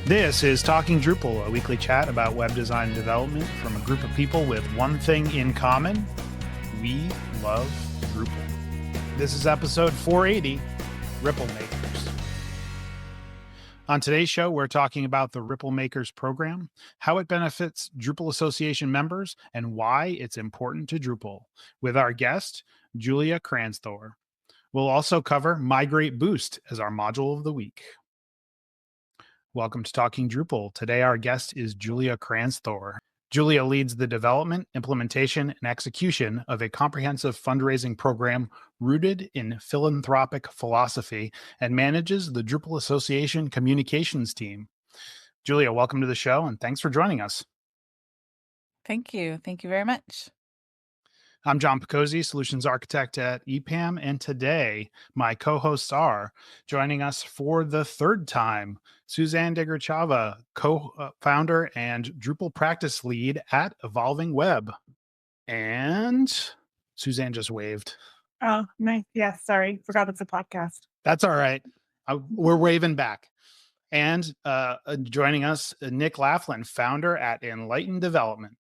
This is Talking Drupal, a weekly chat about web design and development from a group of people with one thing in common. We love Drupal. This is episode 480, Ripple Makers. On today's show, we're talking about the Ripple Makers program, how it benefits Drupal Association members, and why it's important to Drupal, with our guest, Julia Kranzthor. We'll also cover Migrate Boost as our module of the week. Welcome to Talking Drupal. Today, our guest is Julia Kranzthor. Julia leads the development, implementation, and execution of a comprehensive fundraising program rooted in philanthropic philosophy and manages the Drupal Association communications team. Julia, welcome to the show, and thanks for joining us. Thank you. Thank you very much. I'm John Picozzi, Solutions Architect at EPAM, and today my co-hosts are joining us for the third time, Suzanne Degrachava, co-founder and Drupal practice lead at Evolving Web. And Suzanne just waved. Oh, nice. Yeah, sorry. Forgot it's a podcast. That's all right. We're waving back. And joining us, Nick Laughlin, founder at Enlightened Development.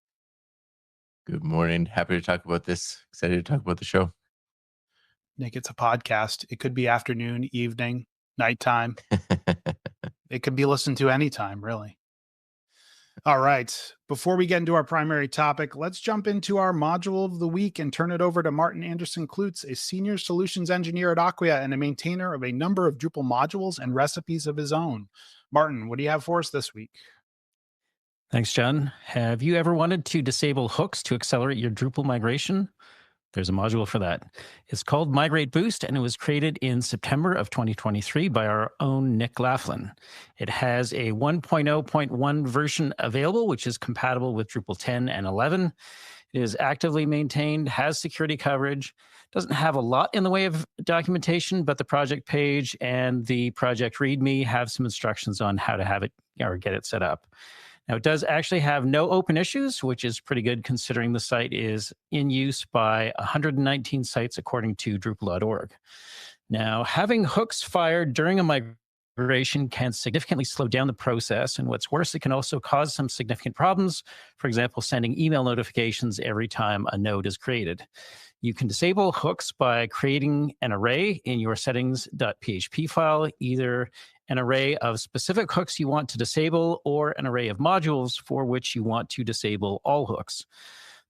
Good morning. Happy to talk about this. Excited to talk about the show. Nick, it's a podcast. It could be afternoon, evening, nighttime. It could be listened to anytime, really. All right. Before we get into our primary topic, let's jump into our module of the week and turn it over to Martin Anderson-Klutz, a senior solutions engineer at Acquia and a maintainer of a number of Drupal modules and recipes of his own. Martin, what do you have for us this week? Thanks, John. Have you ever wanted to disable hooks to accelerate your Drupal migration? There's a module for that. It's called Migrate Boost, and it was created in September of 2023 by our own Nick Laughlin. It has a 1.0.1 version available, which is compatible with Drupal 10 and 11. It is actively maintained, has security coverage, doesn't have a lot in the way of documentation, but the project page and the project README have some instructions on how to have it or get it set up. Now, it does actually have no open issues, which is pretty good considering the site is in use by 119 sites according to Drupal.org. Now, having hooks fired during a migration can significantly slow down the process, and what's worse, it can also cause some significant problems. For example, sending email notifications every time a node is created. You can disable hooks by creating an array in your settings.php file, either an array of specific hooks you want to disable or an array of modules for which you want to disable all hooks.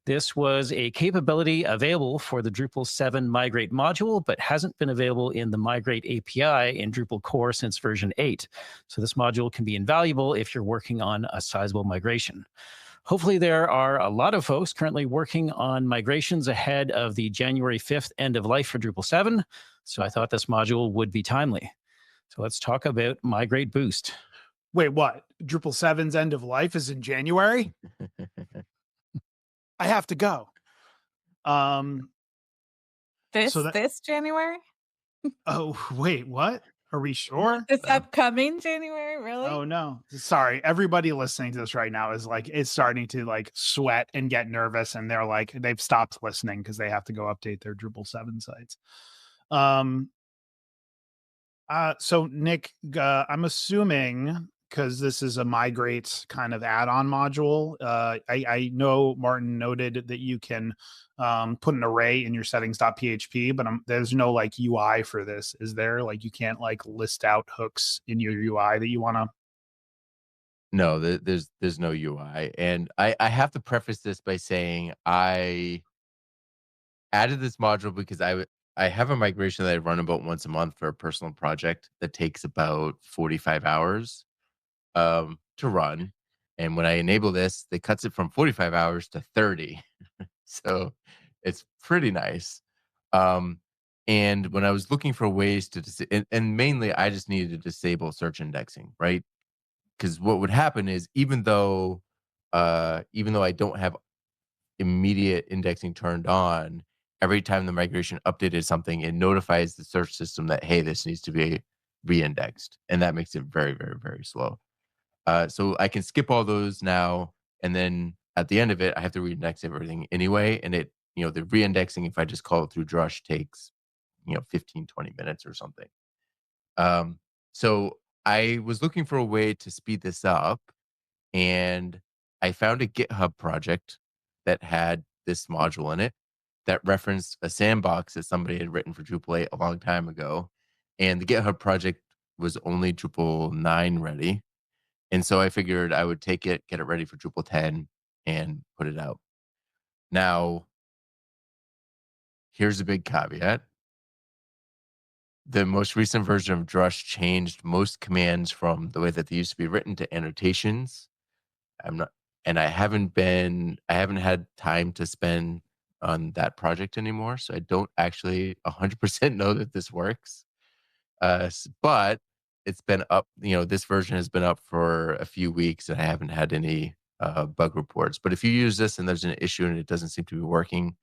This was a capability available for the Drupal 7 Migrate module, but hasn't been available in the Migrate API in Drupal core since version 8. So this module can be invaluable if you're working on a sizable migration. Hopefully there are a lot of folks currently working on migrations ahead of the January 5th end of life for Drupal 7. So I thought this module would be timely. So let's talk about Migrate Boost. Wait, what? Drupal 7's end of life is in January? I have to go. This January? Oh, wait, what? Are we sure? This upcoming January, really? Oh, no. Sorry. Everybody listening to this right now is starting to sweat and get nervous. And they've stopped listening because they have to go update their Drupal 7 sites. So Nick, I'm assuming, because this is a Migrate kind of add-on module, I know Martin noted that you can put an array in your settings.php, but there's no UI for this. Is there? You can't list out hooks in your UI that you want to? No, there's no UI. And I have to preface this by saying I added this module because I have a migration that I run about once a month for a personal project that takes about 45 hours to run. And when I enable this, it cuts it from 45 hours to 30. So it's pretty nice. And when I was looking for ways to, and mainly I just needed to disable search indexing, right? Because what would happen is even though I don't have immediate indexing turned on, every time the migration updated something, it notifies the search system that, hey, this needs to be re-indexed. And that makes it very, very, very slow. So I can skip all those now. And then at the end of it, I have to re-index everything anyway. And the re-indexing, if I just call it through Drush, takes, 15, 20 minutes or something. So I was looking for a way to speed this up, and I found a GitHub project that had this module in it that referenced a sandbox that somebody had written for Drupal 8 a long time ago. And the GitHub project was only Drupal 9 ready. And so I figured I would take it, get it ready for Drupal 10, and put it out. Now, here's a big caveat. The most recent version of Drush changed most commands from the way that they used to be written to annotations. I'm not, and I haven't had time to spend on that project anymore. So I don't actually 100% know that this works. But it's been up, this version has been up for a few weeks and I haven't had any bug reports. But if you use this and there's an issue and it doesn't seem to be working,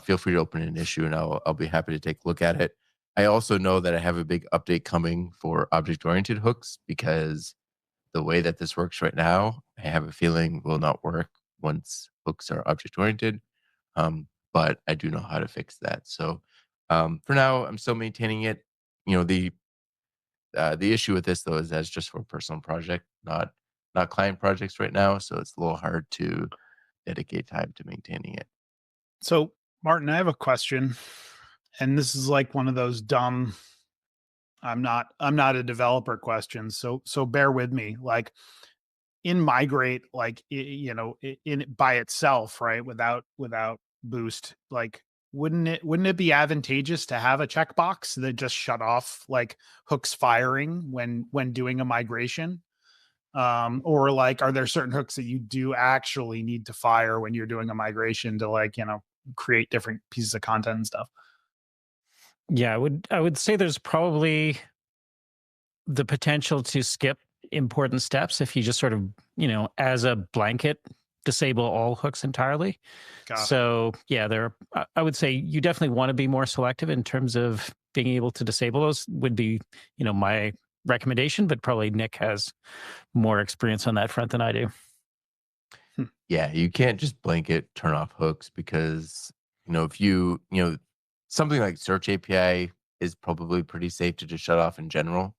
feel free to open an issue and I'll be happy to take a look at it. I also know that I have a big update coming for object-oriented hooks because the way that this works right now, I have a feeling will not work once hooks are object-oriented. But I do know how to fix that. So for now, I'm still maintaining it. The issue with this though is that's just for a personal project, not client projects right now. So it's a little hard to dedicate time to maintaining it. So Martin, I have a question, and this is like one of those dumb, I'm not a developer questions. So bear with me. Like in Migrate, like, in by itself, right? Without Boost, like, wouldn't it be advantageous to have a checkbox that just shut off like hooks firing when doing a migration? Or like, are there certain hooks that you do actually need to fire when you're doing a migration to, like, create different pieces of content and stuff? Yeah, I would say there's probably the potential to skip important steps if you just sort of, as a blanket, disable all hooks entirely. So yeah, I would say you definitely want to be more selective in terms of being able to disable those would be, my recommendation, but probably Nick has more experience on that front than I do. Yeah, you can't just blanket turn off hooks because, if something like Search API is probably pretty safe to just shut off in general.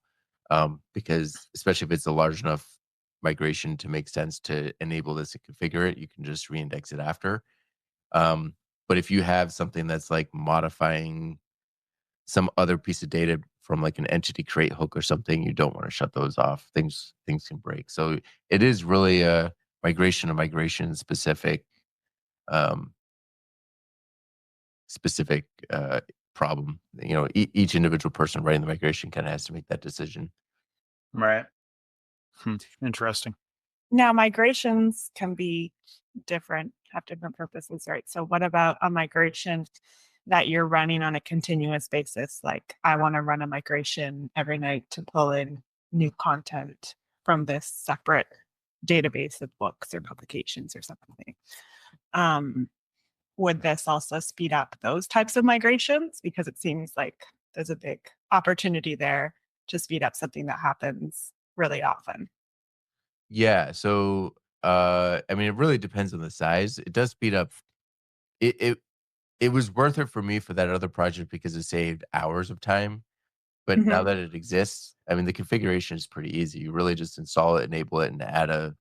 Because especially if it's a large enough migration to make sense to enable this and configure it, you can just reindex it after. But if you have something that's like modifying some other piece of data from like an entity create hook or something, you don't want to shut those off. Things can break. So it is really a migration to migration specific problem. Each individual person writing the migration kind of has to make that decision. Right. Interesting. Now, migrations can be different, have different purposes, right? So what about a migration that you're running on a continuous basis? Like, I want to run a migration every night to pull in new content from this separate database of books or publications or something. Would this also speed up those types of migrations? Because it seems like there's a big opportunity there to speed up something that happens really often. Yeah. So, it really depends on the size. It does speed up. It was worth it for me for that other project because it saved hours of time. But now that it exists, the configuration is pretty easy. You really just install it, enable it, and add an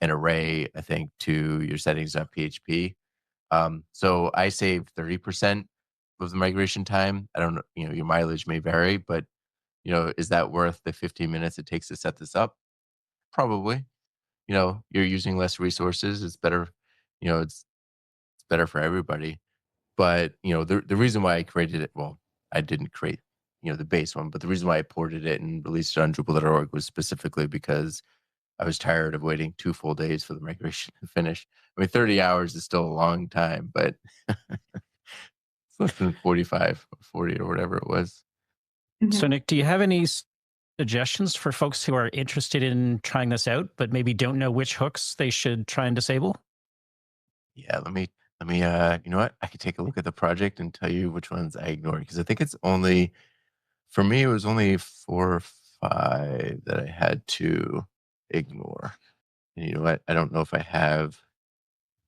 array, I think, to your settings.php. So I saved 30% of the migration time. I don't know, your mileage may vary, but is that worth the 15 minutes it takes to set this up? Probably. You're using less resources. It's better, it's better for everybody. But, the reason why I created it, well, I didn't create, the base one, but the reason why I ported it and released it on Drupal.org was specifically because I was tired of waiting 2 full days for the migration to finish. 30 hours is still a long time, but it's less than 45 or 40 or whatever it was. So Nick, do you have any suggestions for folks who are interested in trying this out, but maybe don't know which hooks they should try and disable? Yeah, let me, you know what? I could take a look at the project and tell you which ones I ignored because I think it's only, for me, it was only 4 or 5 that I had to ignore. And you know what? I don't know if I have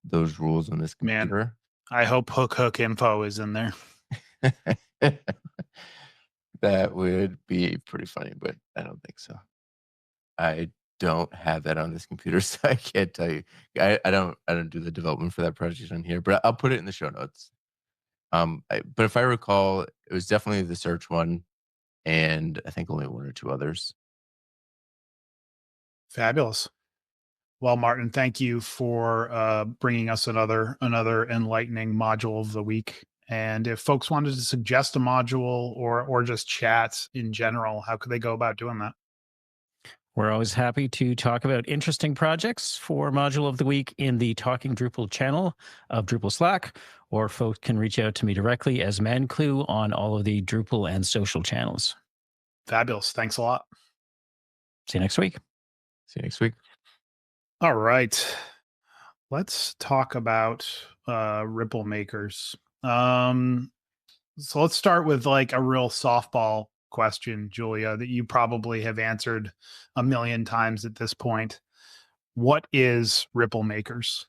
those rules on this computer. Man, I hope hook info is in there. That would be pretty funny, but I don't think so. I don't have that on this computer, so I can't tell you. I don't do the development for that project on here, but I'll put it in the show notes. But if I recall, it was definitely the search one, and I think only one or two others. Fabulous. Well, Martin, thank you for bringing us another enlightening module of the week. And if folks wanted to suggest a module or just chat in general, how could they go about doing that? We're always happy to talk about interesting projects for Module of the Week in the Talking Drupal channel of Drupal Slack, or folks can reach out to me directly as ManClue on all of the Drupal and social channels. Fabulous. Thanks a lot. See you next week. See you next week. All right. Let's talk about ripple makers. So let's start with like a real softball question, Julia, that you probably have answered a million times at this point. What is Ripple Makers?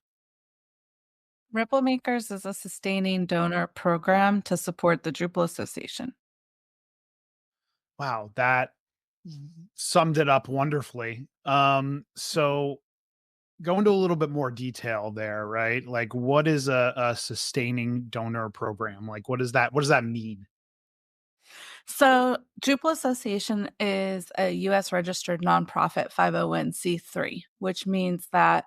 Ripple Makers is a sustaining donor program to support the Drupal Association. Wow, that summed it up wonderfully. So go into a little bit more detail there, right? Like what is a sustaining donor program? Like what does that mean? So, Drupal Association is a US registered nonprofit 501(c)(3), which means that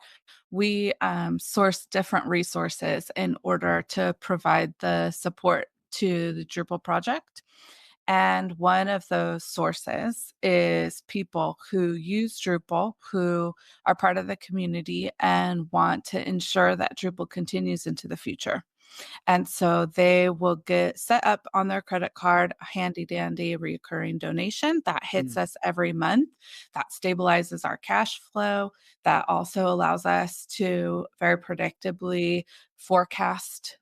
we source different resources in order to provide the support to the Drupal project. And one of those sources is people who use Drupal, who are part of the community and want to ensure that Drupal continues into the future. And so they will get set up on their credit card, a handy dandy recurring donation that hits us every month. That stabilizes our cash flow. That also allows us to very predictably forecast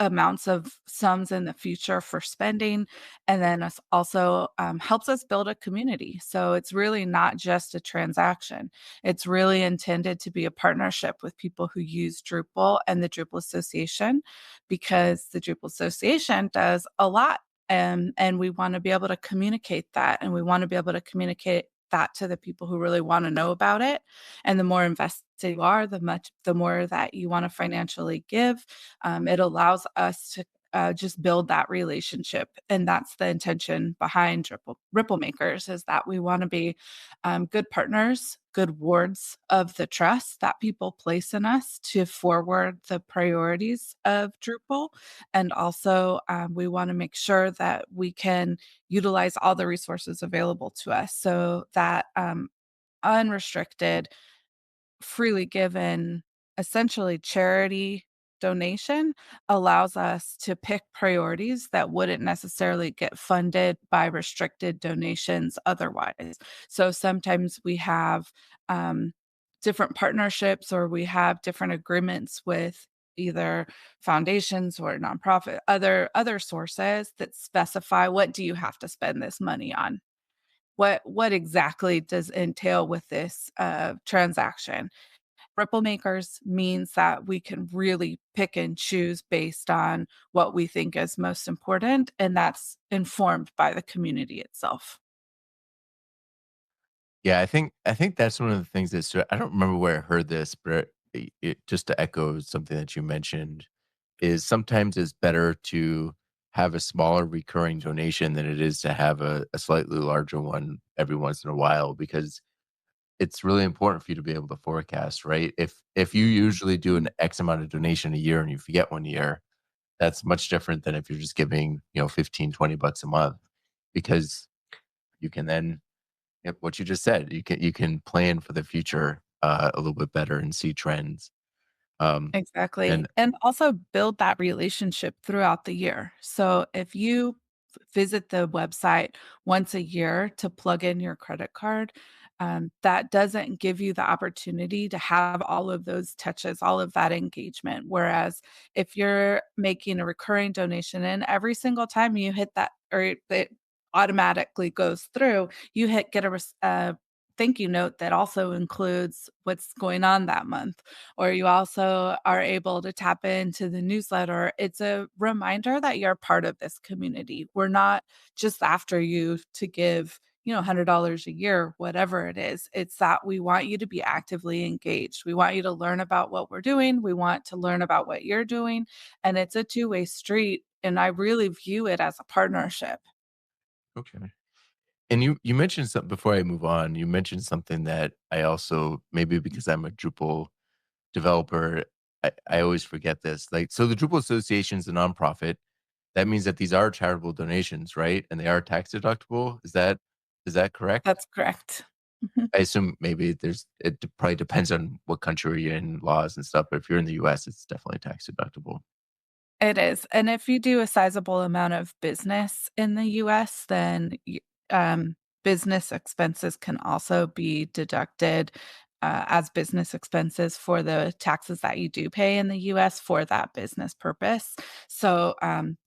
amounts of sums in the future for spending. And then us also helps us build a community. So it's really not just a transaction. It's really intended to be a partnership with people who use Drupal and the Drupal Association, because the Drupal Association does a lot. And we want to be able to communicate that. And we want to be able to communicate that to the people who really want to know about it. And the more invested you are, the more that you want to financially give. It allows us to just build that relationship. And that's the intention behind Ripple Makers, is that we want to be good partners, good wards of the trust that people place in us to forward the priorities of Drupal. And also, we want to make sure that we can utilize all the resources available to us, so that unrestricted, freely given, essentially charity donation allows us to pick priorities that wouldn't necessarily get funded by restricted donations otherwise. So sometimes we have different partnerships, or we have different agreements with either foundations or nonprofit, other sources that specify, what do you have to spend this money on? What exactly does entail with this transaction? Ripple Makers means that we can really pick and choose based on what we think is most important, and that's informed by the community itself. Yeah, I think that's one of the things I don't remember where I heard this, but just to echo something that you mentioned, is sometimes it's better to have a smaller recurring donation than it is to have a slightly larger one every once in a while, because it's really important for you to be able to forecast, right? If you usually do an X amount of donation a year and you forget one year, that's much different than if you're just giving, 15, $20 a month, because you can then, yep, what you just said, you can plan for the future a little bit better and see trends. Exactly. And And also build that relationship throughout the year. So if you visit the website once a year to plug in your credit card, that doesn't give you the opportunity to have all of those touches, all of that engagement. Whereas if you're making a recurring donation, and every single time you hit that, or it automatically goes through, you get a thank you note that also includes what's going on that month, or you also are able to tap into the newsletter. It's a reminder that you're part of this community. We're not just after you to give $100 a year, whatever it is. It's that we want you to be actively engaged. We want you to learn about what we're doing. We want to learn about what you're doing. And it's a two-way street. And I really view it as a partnership. Okay. And you mentioned something before I move on. You mentioned something that I also, maybe because I'm a Drupal developer, I always forget this. Like, so the Drupal Association is a nonprofit. That means that these are charitable donations, right? And they are tax deductible. Is that correct? That's correct. Mhm. I assume maybe it probably depends on what country you're in, laws and stuff. But if you're in the US, it's definitely tax deductible. It is. And if you do a sizable amount of business in the US, then business expenses can also be deducted as business expenses for the taxes that you do pay in the US for that business purpose. So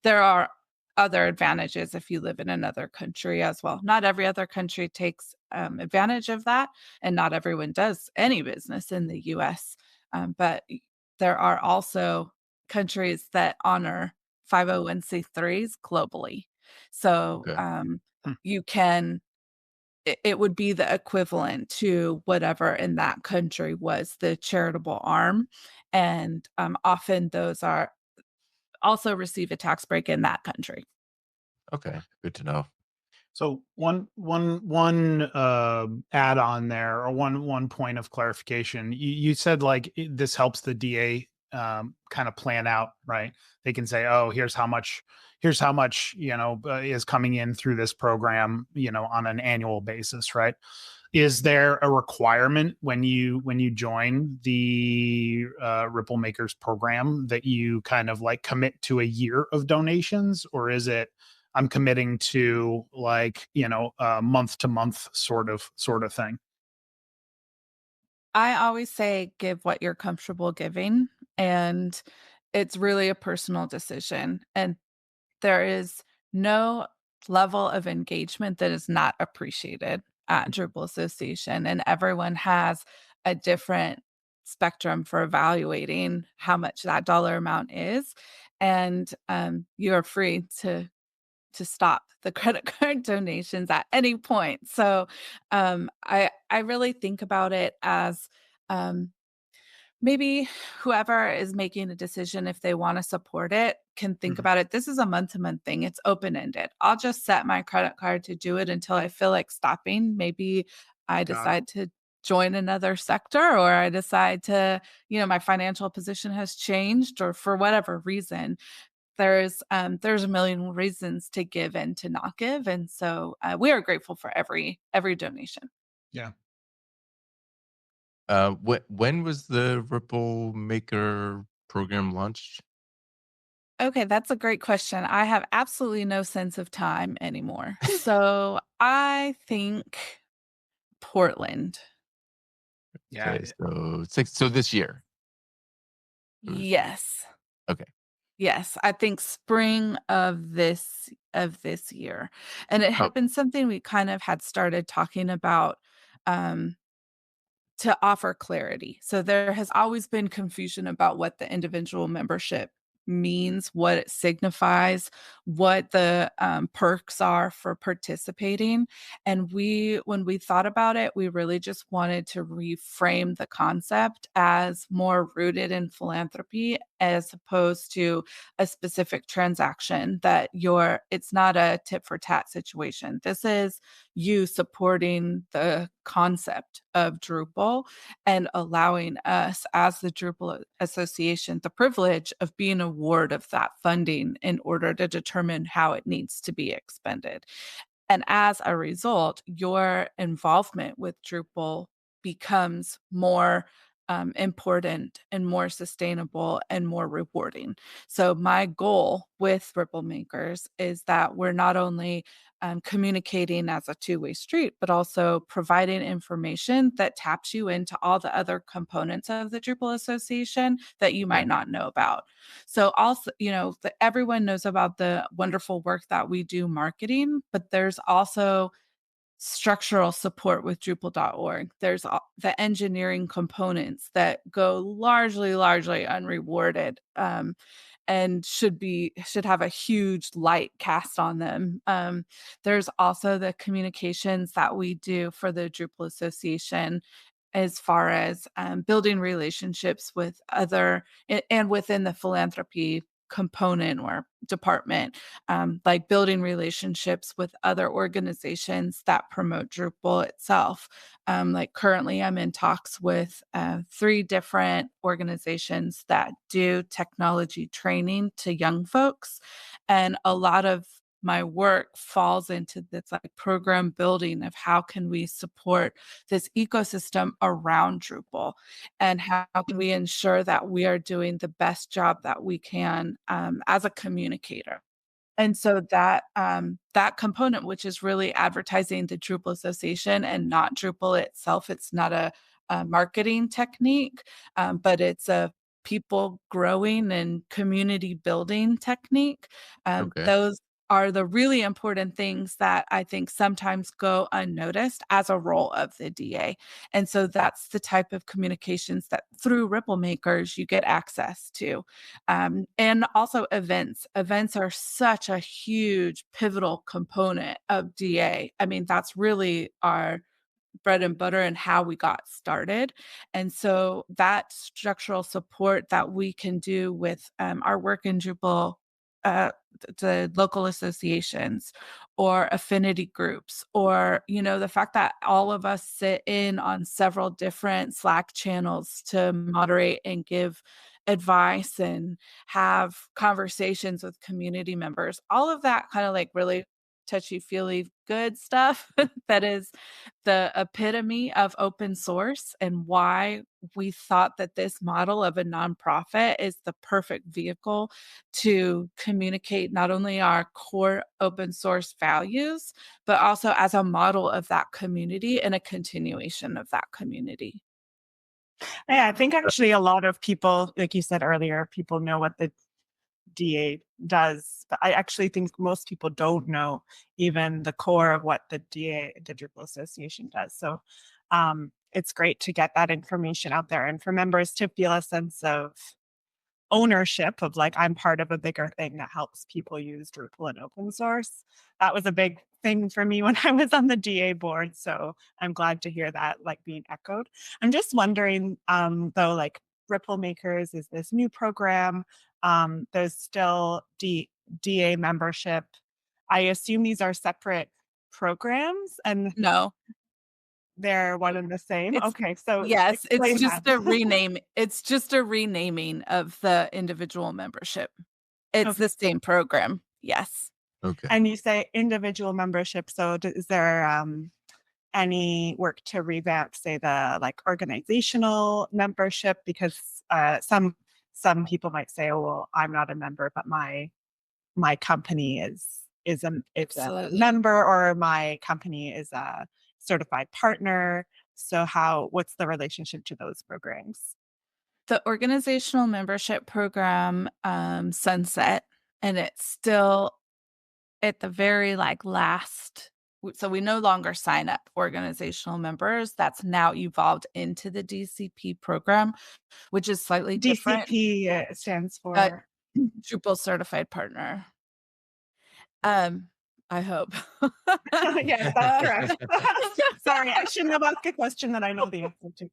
there are other advantages if you live in another country as well. Not every other country takes advantage of that, and not everyone does any business in the US. But there are also countries that honor 501(c)(3)s globally. So, Okay. Hmm. you can it would be the equivalent to whatever in that country was the charitable arm, and, often those are also receive a tax break in that country. Okay. Good to know. So one add on there, or one point of clarification. You said like this helps the DA kind of plan out, right? They can say, oh, here's how much is coming in through this program, on an annual basis, right? Is there a requirement when you join the Ripple Makers program that you kind of like commit to a year of donations, or is it I'm committing to like, month to month sort of thing? I always say give what you're comfortable giving, and it's really a personal decision, and there is no level of engagement that is not appreciated at Drupal Association, and everyone has a different spectrum for evaluating how much that dollar amount is, and you are free to stop the credit card donations at any point. So I really think about it as um, maybe whoever is making a decision, if they want to support it, can think Mhm. about it. This is a month to month thing. It's open ended. I'll just set my credit card to do it until I feel like stopping. Maybe I Got it. decide to join another sector, or I decide to, my financial position has changed, or for whatever reason. There's a million reasons to give and to not give. And so we are grateful for every donation. Yeah. When was the Ripple Maker program launched? Okay, that's a great question. I have absolutely no sense of time anymore. So I think Portland. Yeah. Okay, so this year. Yes. Okay. Yes, I think spring of this year. And it Oh, had been something we kind of had started talking about um to offer clarity. So there has always been confusion about what the individual membership means, what it signifies, what the perks are for participating. And when we thought about it, we really just wanted to reframe the concept as more rooted in philanthropy as opposed to a specific transaction it's not a tit for tat situation. This is you supporting the concept of Drupal and allowing us as the Drupal Association the privilege of being a ward of that funding in order to determine how it needs to be expended. And as a result, your involvement with Drupal becomes more important and more sustainable and more rewarding. So, my goal with Ripple Makers is that we're not only communicating as a two-way street, but also providing information that taps you into all the other components of the Drupal Association that you okay. might not know about. So also, everyone knows about the wonderful work that we do marketing, but there's also structural support with Drupal.org. There's the engineering components that go largely unrewarded. and should have a huge light cast on them. There's also the communications that we do for the Drupal Association as far as building relationships with other and within the philanthropy component or department, like building relationships with other organizations that promote Drupal itself. Like currently, I'm in talks with 3 different organizations that do technology training to young folks, and a lot of my work falls into this like program building of how can we support this ecosystem around Drupal, and how can we ensure that we are doing the best job that we can as a communicator. And so that component, which is really advertising the Drupal Association and not Drupal itself, it's not a marketing technique, but it's a people growing and community building technique. Okay. Those are the really important things that I think sometimes go unnoticed as a role of the DA. And so that's the type of communications that through Ripple Makers you get access to. And also events. Events are such a huge pivotal component of DA. I mean, that's really our bread and butter and how we got started. And so that structural support that we can do with our work in Drupal, uh, the local associations or affinity groups, or, the fact that all of us sit in on several different Slack channels to moderate and give advice and have conversations with community members, all of that kind of like really touchy feely good stuff that is the epitome of open source, and why we thought that this model of a nonprofit is the perfect vehicle to communicate not only our core open source values, but also as a model of that community and a continuation of that community. Yeah, I think actually a lot of people, like you said earlier, people know what the DA does, but I actually think most people don't know even the core of what the DA, the Drupal Association, does. So it's great to get that information out there and for members to feel a sense of ownership of like, I'm part of a bigger thing that helps people use Drupal and open source. That was a big thing for me when I was on the DA board. So I'm glad to hear that like being echoed. I'm just wondering though, like Ripple Makers is this new program. There's still DA membership. I assume these are separate programs and No, they're one and the same. it's Okay, so yes, it's explain just that. a rename. It's just a renaming of the individual membership. It's Okay. the same program. Yes. Okay. And you say individual membership. So is there any work to revamp, say, the like organizational membership? Because some people might say, oh, well, I'm not a member, but my company is a Absolutely. member, or my company is a certified partner. So what's the relationship to those programs? The organizational membership program sunset, and it's still at the very like last. So we no longer sign up organizational members. That's now evolved into the DCP program, which is slightly different. DCP stands Uh, for. Drupal certified partner. I hope. Yes, that's correct. Sorry, I shouldn't have asked a question that I know the answer to.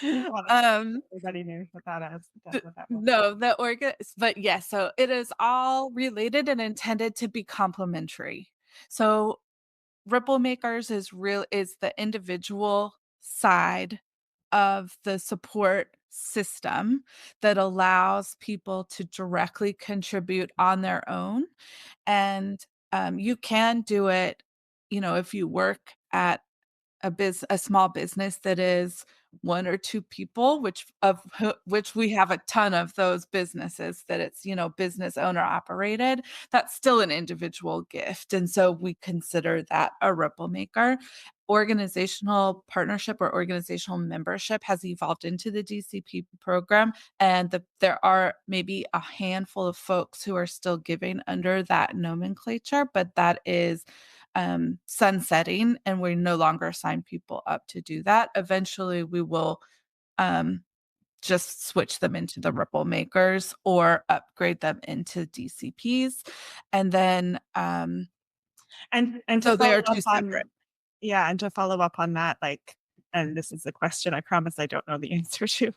Everybody knew what that is. What that was. No, but yes, so it is all related and intended to be complementary. So Ripple Makers is the individual side of the support system that allows people to directly contribute on their own. And you can do it, if you work at a small business that is 1 or 2 people, which we have a ton of those businesses that it's, business owner operated. That's still an individual gift, and so we consider that a Ripple Maker. Organizational partnership or organizational membership has evolved into the DCP program, and there are maybe a handful of folks who are still giving under that nomenclature, but that is sunsetting, and we no longer sign people up to do that. Eventually, we will just switch them into the Ripple makers or upgrade them into DCPs. And then And so to they follow are two up on separate. and to follow up on that, like, and this is a question I promise I don't know the answer to,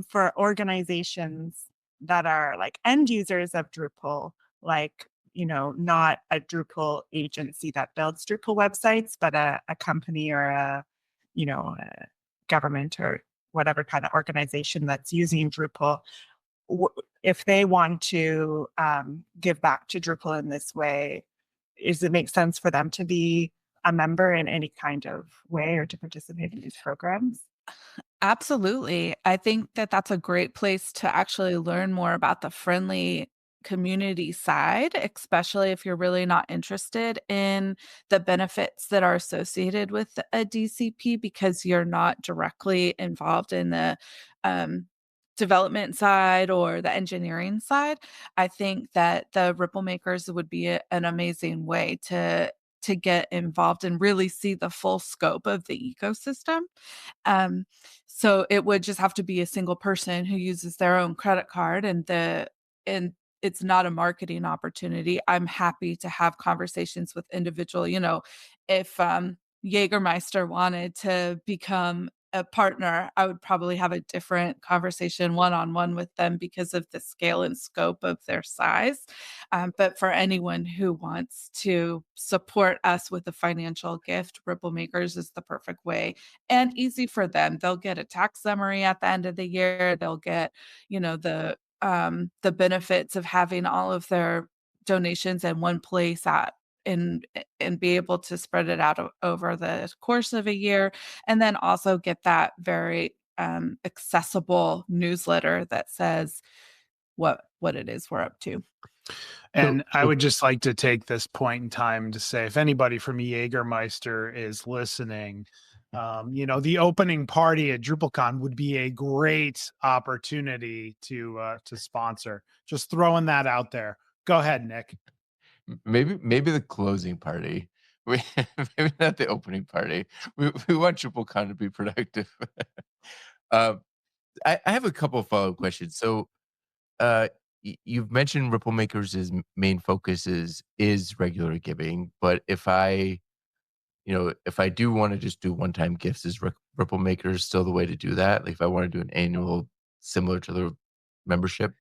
for organizations that are like end users of Drupal, like, not a Drupal agency that builds Drupal websites, but a company or a government or whatever kind of organization that's using Drupal, if they want to give back to Drupal in this way, does it make sense for them to be a member in any kind of way or to participate in these programs? Absolutely. I think that that's a great place to actually learn more about the friendly community side, especially if you're really not interested in the benefits that are associated with a DCP because you're not directly involved in the um, development side or the engineering side. I think that the Ripple Makers would be an amazing way to get involved and really see the full scope of the ecosystem. Um, so it would just have to be a single person who uses their own credit card and it's not a marketing opportunity. I'm happy to have conversations with individual, if Jägermeister wanted to become a partner, I would probably have a different conversation one-on-one with them because of the scale and scope of their size. But for anyone who wants to support us with a financial gift, Ripple Makers is the perfect way and easy for them. They'll get a tax summary at the end of the year. They'll get, the benefits of having all of their donations in one place and be able to spread it out over the course of a year, and then also get that very accessible newsletter that says what it is we're up to. And I would just like to take this point in time to say, if anybody from Jägermeister is listening, the opening party at DrupalCon would be a great opportunity to sponsor. Just throwing that out there. Go ahead, Nick. Maybe the closing party. Maybe not the opening party. We want DrupalCon to be productive. I have a couple of follow-up questions. So you've mentioned Ripple Makers' main focus is regular giving, but if I do want to just do one-time gifts, is Ripple Makers still the way to do that? Like if I want to do an annual similar to the membership?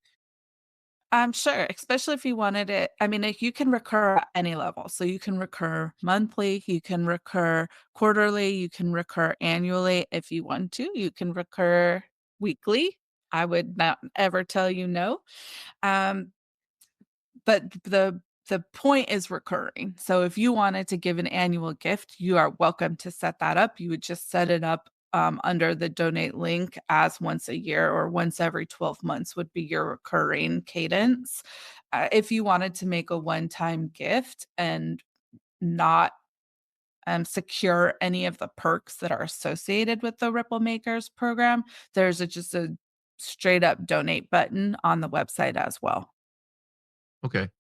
Sure, especially if you wanted it. I mean, like, you can recur at any level. So you can recur monthly, you can recur quarterly, you can recur annually if you want to. You can recur weekly. I would not ever tell you no. Um, but the point is recurring. So if you wanted to give an annual gift, you are welcome to set that up. You would just set it up under the donate link as once a year or once every 12 months would be your recurring cadence. If you wanted to make a one-time gift and not secure any of the perks that are associated with the Ripple Makers program, there's just a straight up donate button on the website as well. Okay.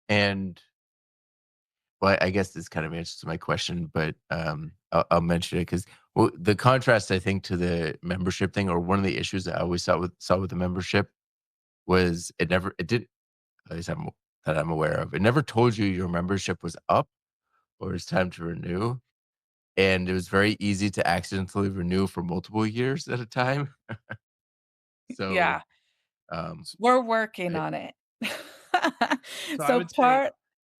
And well, I guess this kind of answers my question, but I'll mention it because the contrast I think to the membership thing, or one of the issues that I always saw with the membership was it did, at least that I'm aware of, it never told you your membership was up or it's time to renew, and it was very easy to accidentally renew for multiple years at a time. So Yeah, um, we're working I, on it. So So part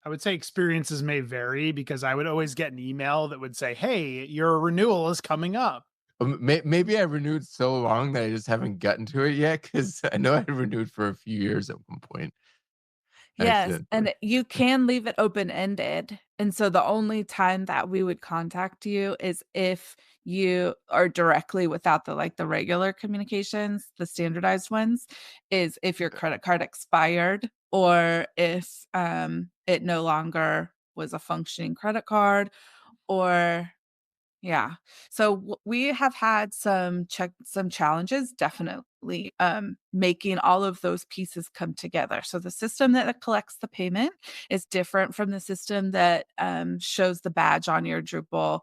I would say experiences may vary because I would always get an email that would say, "Hey, your renewal is coming up." maybe I renewed so long that I just haven't gotten to it yet because I know I renewed for a few years at one point Yes, accidentally. and you can leave it open-ended, and so the only time that we would contact you is if you are directly without the regular communications, the standardized ones, is if your credit card expired or if, it no longer was a functioning credit card or yeah. So we have had some challenges definitely making all of those pieces come together. So the system that collects the payment is different from the system that shows the badge on your Drupal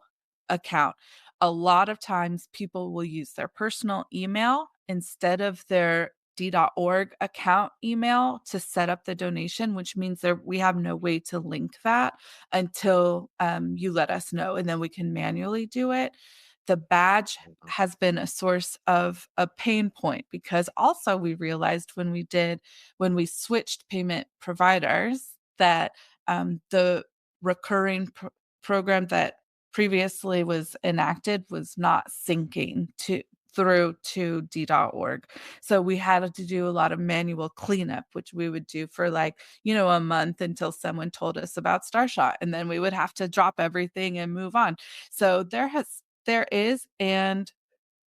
account. A lot of times people will use their personal email instead of their d.org account email to set up the donation, which means we have no way to link that until you let us know, and then we can manually do it. The badge has been a source of a pain point because also we realized when we switched payment providers that the recurring program that previously was enacted was not syncing through to d.org. So we had to do a lot of manual cleanup, which we would do for a month until someone told us about Starshot. And then we would have to drop everything and move on. So there is and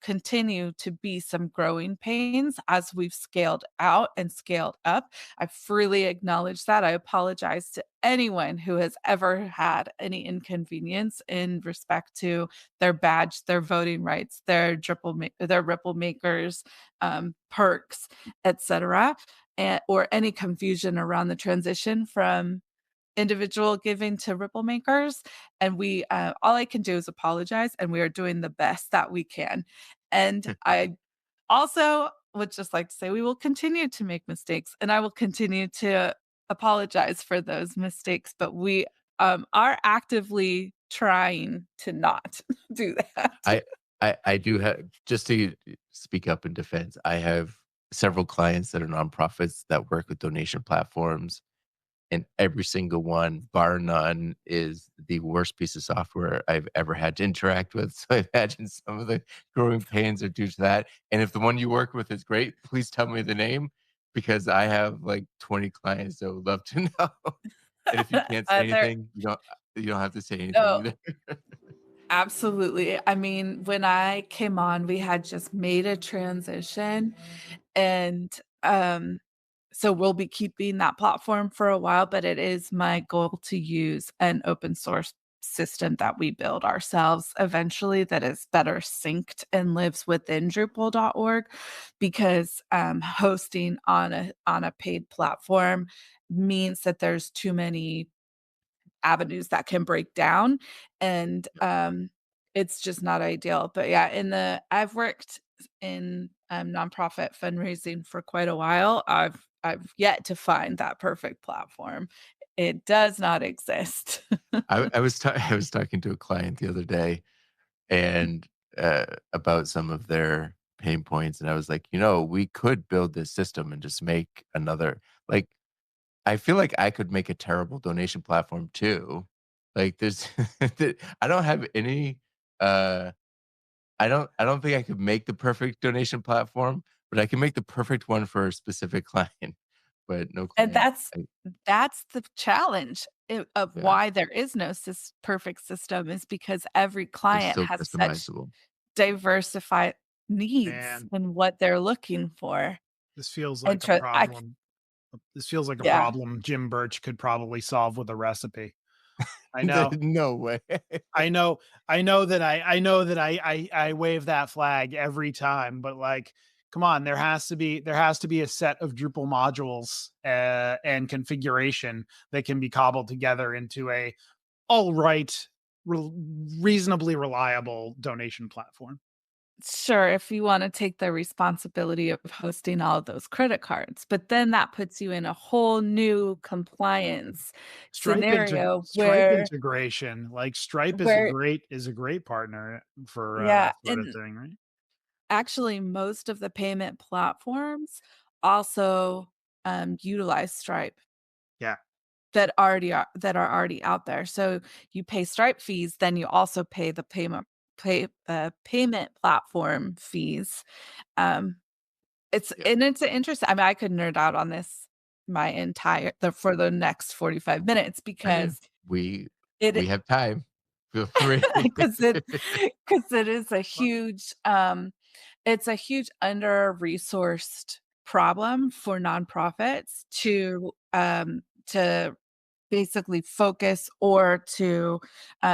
continue to be some growing pains as we've scaled out and scaled up. I freely acknowledge that. I apologize to anyone who has ever had any inconvenience in respect to their badge, their voting rights, their Ripple makers, perks, etc., or any confusion around the transition from individual giving to Ripple makers. And we all I can do is apologize, and we are doing the best that we can. And I also would just like to say we will continue to make mistakes, and I will continue to apologize for those mistakes, but we are actively trying to not do that. I do have, just to speak up in defense, I have several clients that are nonprofits that work with donation platforms, and every single one, bar none, is the worst piece of software I've ever had to interact with. So I imagine some of the growing pains are due to that. And if the one you work with is great, please tell me the name, because I have like 20 clients that would love to know. And if you can't say There anything, you don't have to say anything no, either. absolutely. I mean, when I came on, we had just made a transition, and so we'll be keeping that platform for a while, but it is my goal to use an open source system that we build ourselves eventually that is better synced and lives within Drupal.org, because hosting on a paid platform means that there's too many avenues that can break down, and it's just not ideal. But yeah, I've worked in nonprofit fundraising for quite a while. I've yet to find that perfect platform. It does not exist. I was talking to a client the other day, and about some of their pain points, and I was like, we could build this system and just make another, like, I feel like I could make a terrible donation platform too. Like, there's I don't have any uh I don't think I could make the perfect donation platform, but I can make the perfect one for a specific client. But no And client. that's the challenge of Yeah, why there is no perfect system, is because every they're client so has such customizable. diversified needs Man, and what they're looking for. this feels And like a problem. This feels like a yeah. problem Jim Birch could probably solve with a recipe. I know. No way. I know that I wave that flag every time, but like, come on, there has to be a set of Drupal modules and configuration that can be cobbled together into a all right, reasonably reliable donation platform. Sure, if you wanna take the responsibility of hosting all of those credit cards, but then that puts you in a whole new compliance scenario Stripe where integration, like Stripe where is a great partner for yeah, that sort of and thing, right? actually most of the payment platforms also, utilize Stripe Yeah. that are already out there. So you pay Stripe fees, then you also pay the payment platform fees. Um, Yeah. it's interesting. I mean, I could nerd out on this for the next 45 minutes I mean, because we it have time. Feel free. because it is a Well, huge it's a huge under-resourced problem for nonprofits to basically focus or to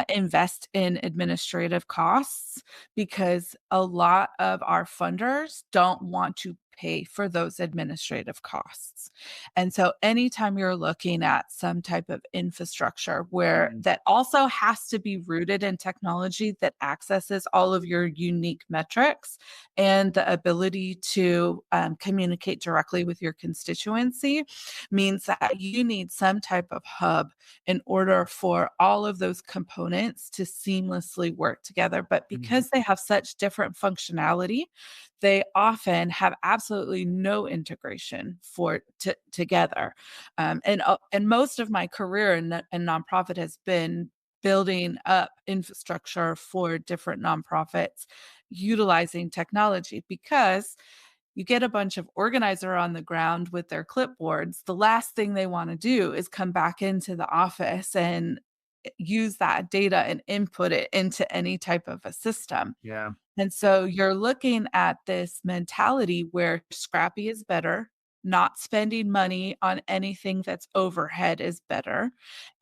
invest in administrative costs, because a lot of our funders don't want to pay for those administrative costs. And so anytime you're looking at some type of infrastructure where that also has to be rooted in technology that accesses all of your unique metrics and the ability to communicate directly with your constituency, means that you need some type of hub in order for all of those components to seamlessly work together. But because they have such different functionality, they often have absolutely no integration together. And most of my career in nonprofit has been building up infrastructure for different nonprofits utilizing technology, because you get a bunch of organizer on the ground with their clipboards. The last thing they want to do is come back into the office and use that data and input it into any type of a system. Yeah. And so you're looking at this mentality where scrappy is better, not spending money on anything that's overhead is better,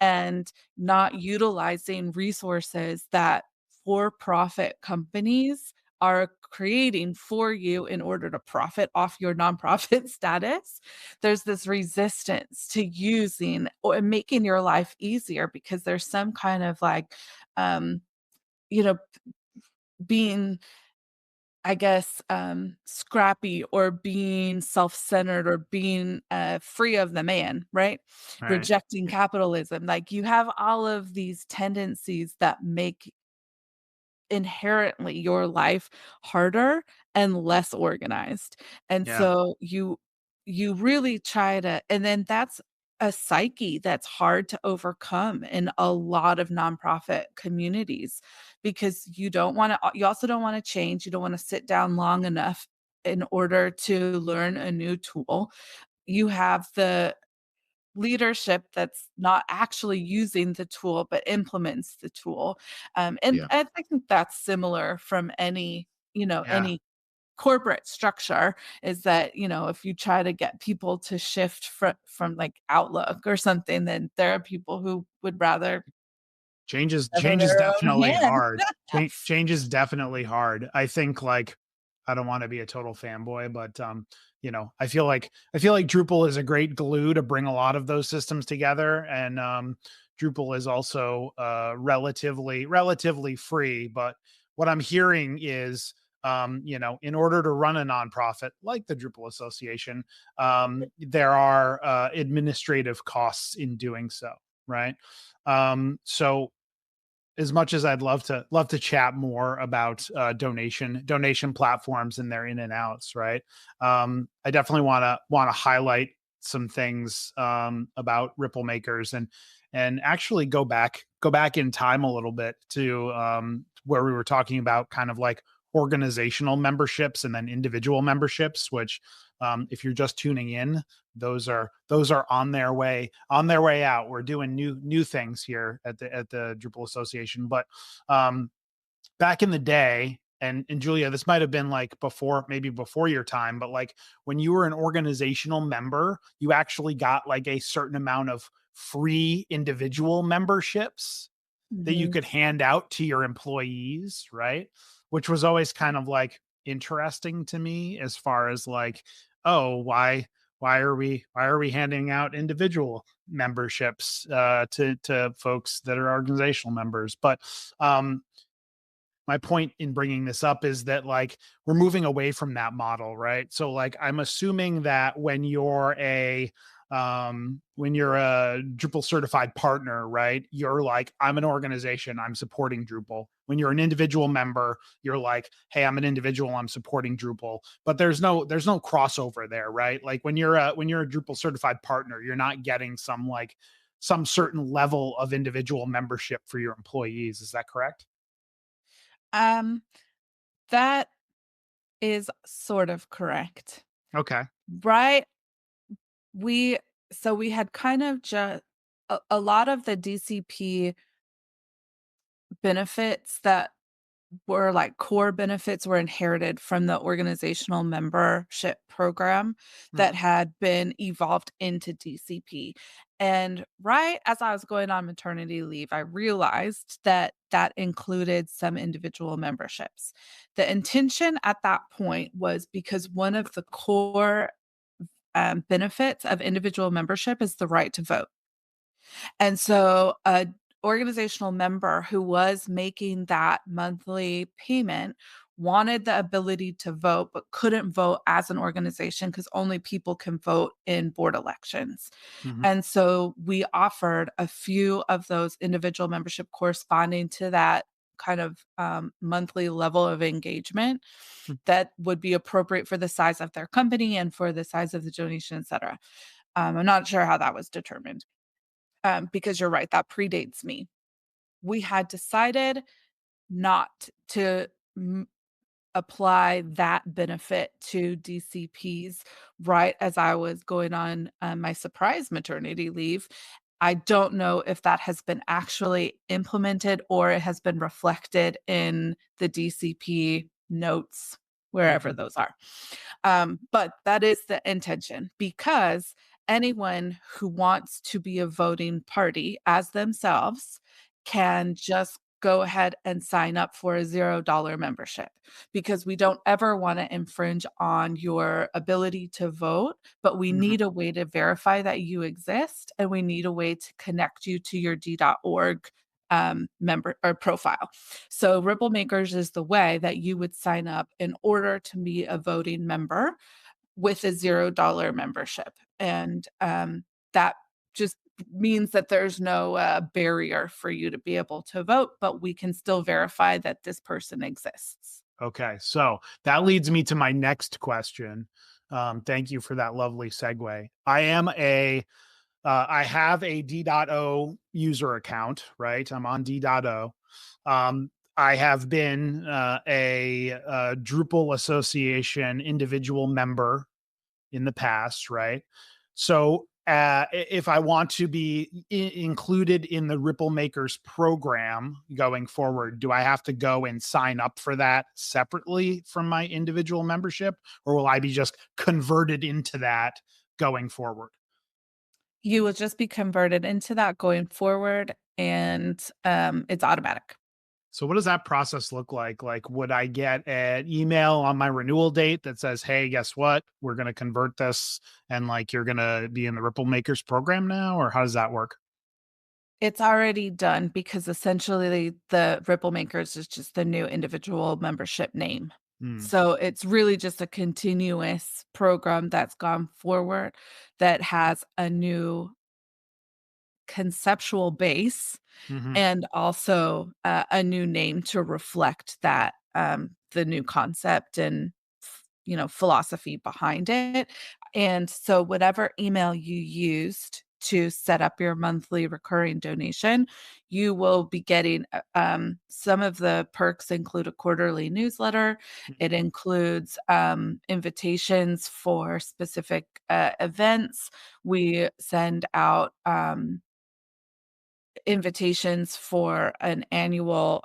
and not utilizing resources that for-profit companies are creating for you in order to profit off your nonprofit status. There's this resistance to using or making your life easier because there's some kind of like, um, you know, being, I guess, scrappy or being self-centered or being free of the man, right? Right. Rejecting capitalism. Like you have all of these tendencies that make inherently your life harder and less organized. And Yeah. so you really try to, and then that's a psyche that's hard to overcome in a lot of nonprofit communities, because you also don't want to change. You don't want to sit down long enough in order to learn a new tool. You have the leadership that's not actually using the tool but implements the tool. And Yeah. I think that's similar from any, Yeah. any corporate structure, is that, if you try to get people to shift from like Outlook or something, then there are people who would rather Change is cover their own definitely hand. hard. Change is definitely hard. I think, like, I don't want to be a total fanboy, but I feel like Drupal is a great glue to bring a lot of those systems together. And Drupal is also relatively free. But what I'm hearing is, in order to run a nonprofit like the Drupal Association, there are administrative costs in doing so, right? So as much as I'd love to chat more about donation platforms and their in and outs, right? I definitely want to highlight some things about Ripple makers and actually go back in time a little bit to where we were talking about kind of like organizational memberships and then individual memberships, which if you're just tuning in, those are on their way out. We're doing new things here at the Drupal Association. But back in the day, and Julia, this might have been like maybe before your time, but like when you were an organizational member, you actually got like a certain amount of free individual memberships that you could hand out to your employees, right? Which was always kind of like interesting to me, as far as like, oh, why are we handing out individual memberships to folks that are organizational members? But my point in bringing this up is that, like, we're moving away from that model, right? So like, I'm assuming that when you're a Drupal certified partner, right, you're like, I'm an organization, I'm supporting Drupal. When you're an individual member, you're like, hey, I'm an individual, I'm supporting Drupal. But there's no crossover there, right? Like when you're a Drupal certified partner, you're not getting some certain level of individual membership for your employees. Is that correct? That is sort of correct. Okay. Right. We had kind of just a lot of the DCP benefits that were like core benefits were inherited from the organizational membership program that had been evolved into DCP. And right as I was going on maternity leave, I realized that that included some individual memberships. The intention at that point was because one of the core benefits of individual membership is the right to vote. And so a organizational member who was making that monthly payment wanted the ability to vote but couldn't vote as an organization because only people can vote in board elections. Mhm. And so we offered a few of those individual membership corresponding to that kind of monthly level of engagement Hmm. that would be appropriate for the size of their company and for the size of the donation, et cetera. I'm not sure how that was determined because you're right, that predates me. We had decided not to apply that benefit to DCPs right as I was going on my surprise maternity leave. I don't know if that has been actually implemented or it has been reflected in the DCP notes, wherever Mhm. those are. But that is the intention because anyone who wants to be a voting party as themselves can just go ahead and sign up for a $0 membership because we don't ever want to infringe on your ability to vote, but we Mhm. need a way to verify that you exist and we need a way to connect you to your d.org member or profile. So Ripple Makers is the way that you would sign up in order to be a voting member with a $0 membership. And that just means that there's no barrier for you to be able to vote, but we can still verify that this person exists. Okay, so that leads me to my next question. Thank you for that lovely segue. I have a D.O user account, right? I'm on D.O. I have been a Drupal Association individual member in the past, right? So if I want to be included in the Ripple Makers program going forward, do I have to go and sign up for that separately from my individual membership, or will I be just converted into that going forward? You will just be converted into that going forward, and it's automatic. So what does that process look like? Like, would I get an email on my renewal date that says, "Hey, guess what? We're going to convert this, and like you're going to be in the Ripple Makers program now," or how does that work? It's already done because essentially the Ripple Makers is just the new individual membership name. Hmm. So it's really just a continuous program that's gone forward that has a new conceptual base Hmm. and also a new name to reflect that the new concept and philosophy behind it. And so whatever email you used to set up your monthly recurring donation, you will be getting some of the perks include a quarterly newsletter. It includes invitations for specific events. We send out invitations for an annual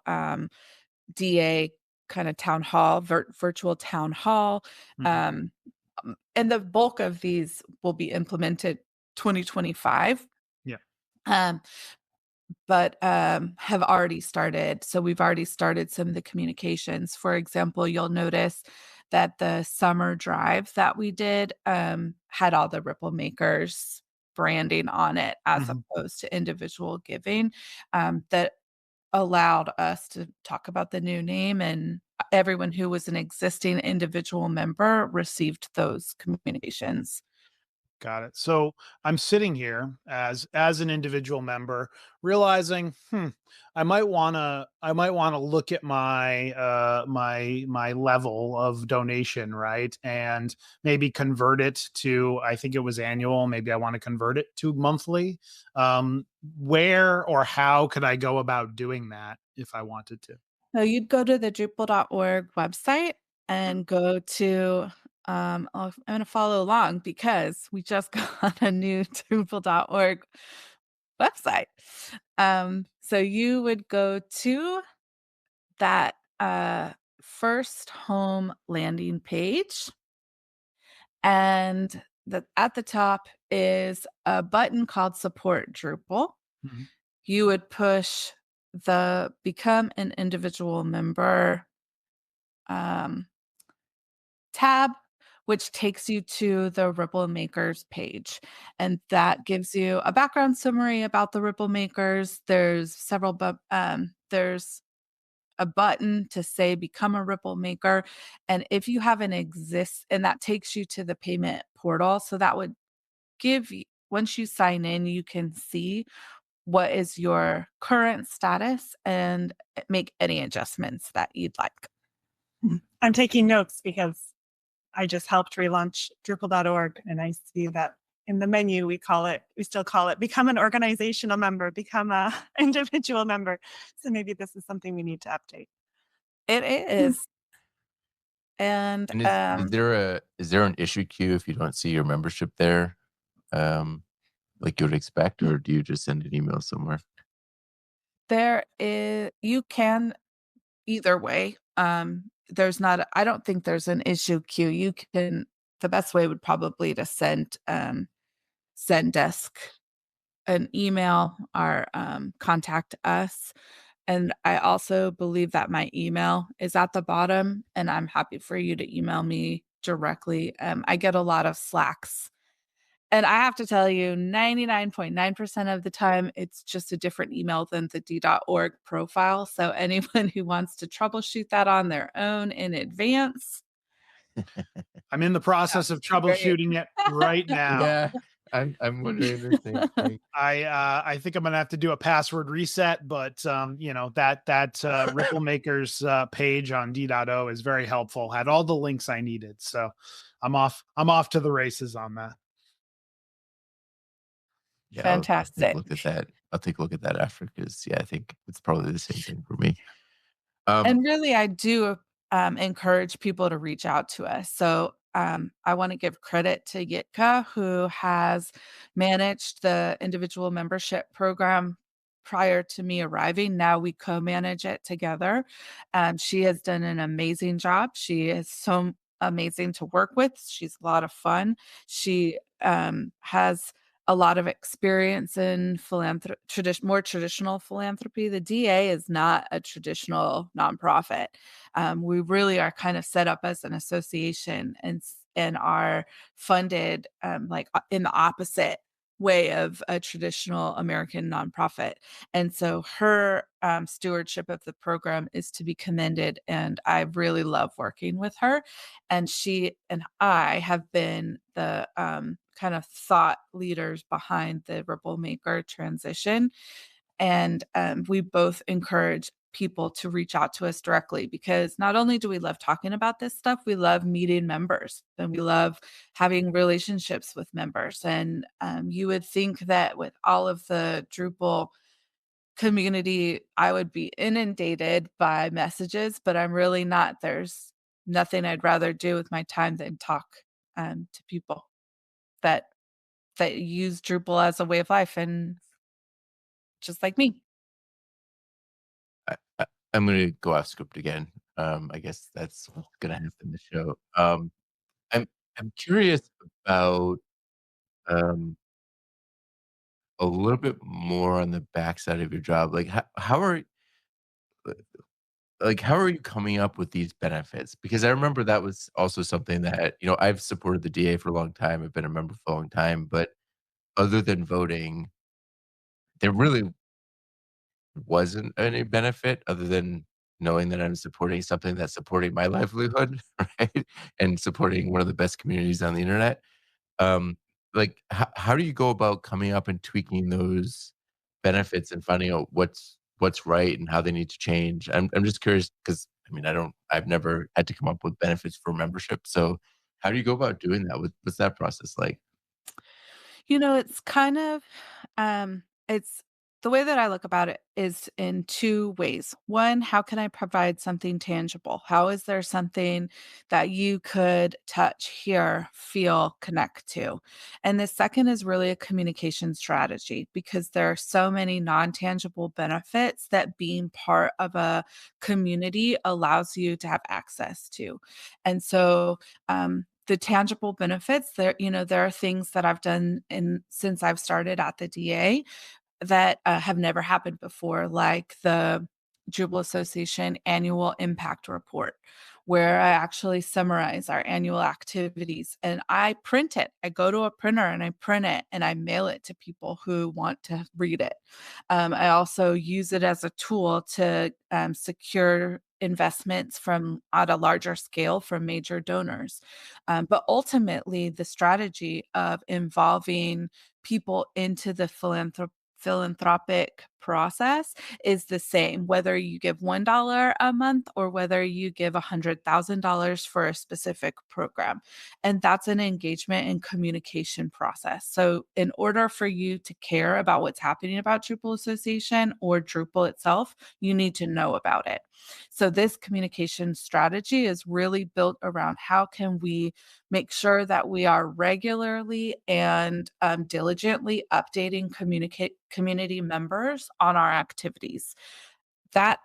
DA kind of town hall, virtual town hall. Hmm. Um, and the bulk of these will be implemented 2025. Yeah. Um, but have already started. So we've already started some of the communications. For example, you'll notice that the summer drive that we did had all the Ripple Makers branding on it as Hmm. opposed to individual giving. That allowed us to talk about the new name, and everyone who was an existing individual member received those communications. Got it. So I'm sitting here as an individual member, realizing, I might wanna look at my level of donation, right? And maybe convert it to, I think it was annual. Maybe I want to convert it to monthly. Where or how could I go about doing that if I wanted to? So you'd go to the Drupal.org website and go to I'm gonna follow along because we just got a new Drupal.org website. So you would go to that first home landing page, and at the top is a button called Support Drupal. Mhm. You would push the Become an Individual Member tab, which takes you to the Ripple Makers page. And that gives you a background summary about the Ripple Makers. There's there's a button to say become a Ripple Maker. And if you have and that takes you to the payment portal. So that would give you, once you sign in, you can see what is your current status and make any adjustments that you'd like. I'm taking notes because I just helped relaunch Drupal.org, and I see that in the menu we still call it become an organizational member, become a individual member. So maybe this is something we need to update. It is. And And is there an issue queue if you don't see your membership there, like you would expect, or do you just send an email somewhere? you can either way. I don't think there's an issue queue. The best way would probably to send desk an email or contact us. And I also believe that my email is at the bottom, and I'm happy for you to email me directly. I get a lot of Slacks. And I have to tell you, 99.9% of the time, it's just a different email than the D.org profile. So anyone who wants to troubleshoot that on their own in advance. I'm in the process of troubleshooting it right now. Yeah, I'm wondering the same thing. I think I'm gonna have to do a password reset, but that Ripple Makers page on D.O is very helpful. Had all the links I needed, so I'm off to the races on that. Yeah, Fantastic. I'll take a look at that after, because I think it's probably the same thing for me. And really, I do encourage people to reach out to us. So I want to give credit to Yitka, who has managed the individual membership program prior to me arriving. Now we co-manage it together. She has done an amazing job. She is so amazing to work with. She's a lot of fun. She has a lot of experience in more traditional philanthropy. The DA is not a traditional nonprofit. We really are kind of set up as an association and are funded in the opposite way of a traditional American nonprofit. And so her stewardship of the program is to be commended. And I really love working with her. And she and I have been the kind of thought leaders behind the Ripple Maker transition. And we both encourage people to reach out to us directly, because not only do we love talking about this stuff, we love meeting members and we love having relationships with members. And you would think that with all of the Drupal community, I would be inundated by messages, but I'm really not. There's nothing I'd rather do with my time than talk to people that use Drupal as a way of life, and just like me. I'm gonna go off script again. I guess that's what's gonna happen in the show. I'm curious about a little bit more on the backside of your job. Like how are you coming up with these benefits? Because I remember that was also something that, I've supported the DA for a long time. I've been a member for a long time, but other than voting, there really wasn't any benefit other than knowing that I'm supporting something that's supporting my livelihood, right? And supporting one of the best communities on the internet. Um, like how do you go about coming up and tweaking those benefits and finding out what's right and how they need to change? I'm just curious, because I've never had to come up with benefits for membership. So how do you go about doing that? What's that process like? It's kind of it's the way that I look about it is in two ways. One, how can I provide something tangible? How is there something that you could touch, hear, feel, connect to? And the second is really a communication strategy, because there are so many non-tangible benefits that being part of a community allows you to have access to. And so the tangible benefits there, there are things that I've done since I've started at the DA that have never happened before, like the Drupal Association annual impact report, where I actually summarize our annual activities and I print it. I go to a printer and I print it and I mail it to people who want to read it. I also use it as a tool to secure investments from at a larger scale from major donors. But ultimately, the strategy of involving people into the philanthropic process is the same, whether you give $1 a month or whether you give $100,000 for a specific program. And that's an engagement and communication process. So in order for you to care about what's happening about Drupal Association or Drupal itself, you need to know about it. So this communication strategy is really built around how can we make sure that we are regularly and diligently updating community members on our activities. That,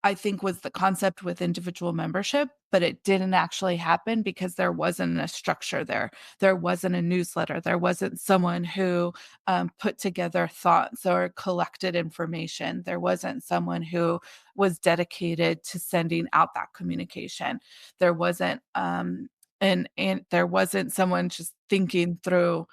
I think, was the concept with individual membership, but it didn't actually happen because there wasn't a structure there. There wasn't a newsletter. There wasn't someone who put together thoughts or collected information. There wasn't someone who was dedicated to sending out that communication. There wasn't and there wasn't someone just thinking through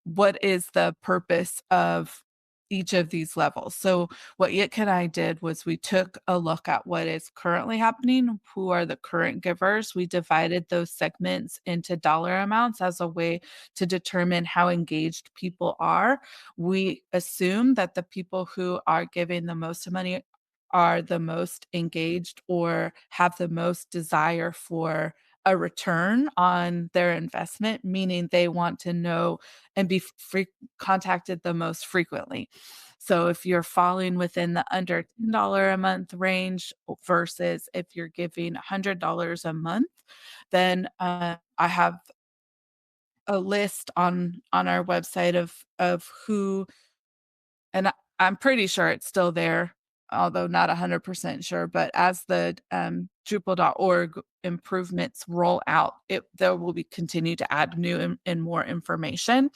what is the purpose of each of these levels. So what Yitka and I did was we took a look at what is currently happening, who are the current givers. We divided those segments into dollar amounts as a way to determine how engaged people are. We assume that the people who are giving the most money are the most engaged or have the most desire for a return on their investment, meaning they want to know and be contacted the most frequently. So if you're falling within the under $10 a month range versus if you're giving $100 a month, then I have a list on our website of who, and I'm pretty sure it's still there, although not 100% sure. But as the Drupal.org improvements roll out, there will be continue to add new and more information.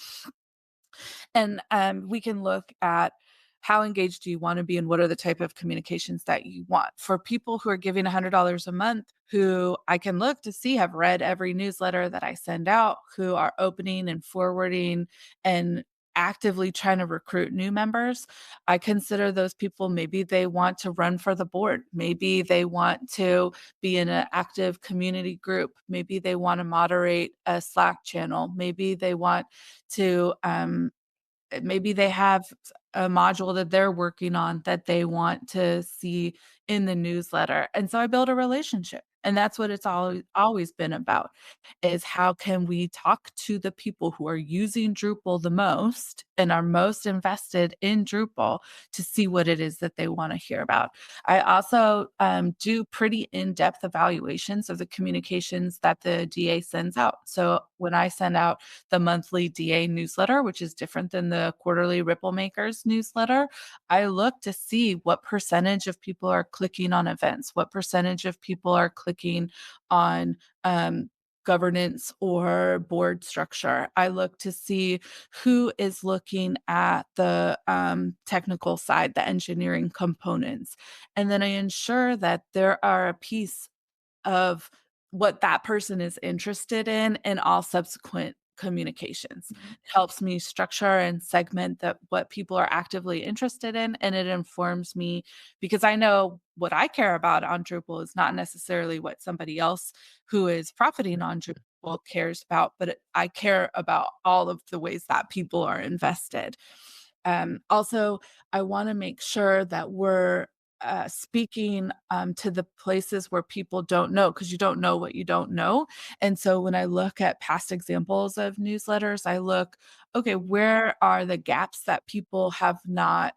And we can look at how engaged do you want to be and what are the type of communications that you want. For people who are giving $100 a month, who I can look to see have read every newsletter that I send out, who are opening and forwarding and actively trying to recruit new members, I consider those people, maybe they want to run for the board. Maybe they want to be in an active community group. Maybe they want to moderate a Slack channel. Maybe they want to maybe they have a module that they're working on that they want to see in the newsletter. And so I build a relationship. And that's what it's always been about, is how can we talk to the people who are using Drupal the most and are most invested in Drupal to see what it is that they want to hear about. I also do pretty in-depth evaluations of the communications that the DA sends out. So when I send out the monthly DA newsletter, which is different than the quarterly Ripple Makers newsletter, I look to see what percentage of people are clicking on events, what percentage of people are clicking on governance or board structure. I look to see who is looking at the technical side, the engineering components. And then I ensure that there are a piece of what that person is interested in all subsequent communications. It helps me structure and segment what people are actively interested in, and it informs me because I know what I care about on Drupal is not necessarily what somebody else who is profiting on Drupal cares about, but I care about all of the ways that people are invested. Also, I want to make sure that we're speaking to the places where people don't know, because you don't know what you don't know. And so when I look at past examples of newsletters, I look, okay, where are the gaps that people have not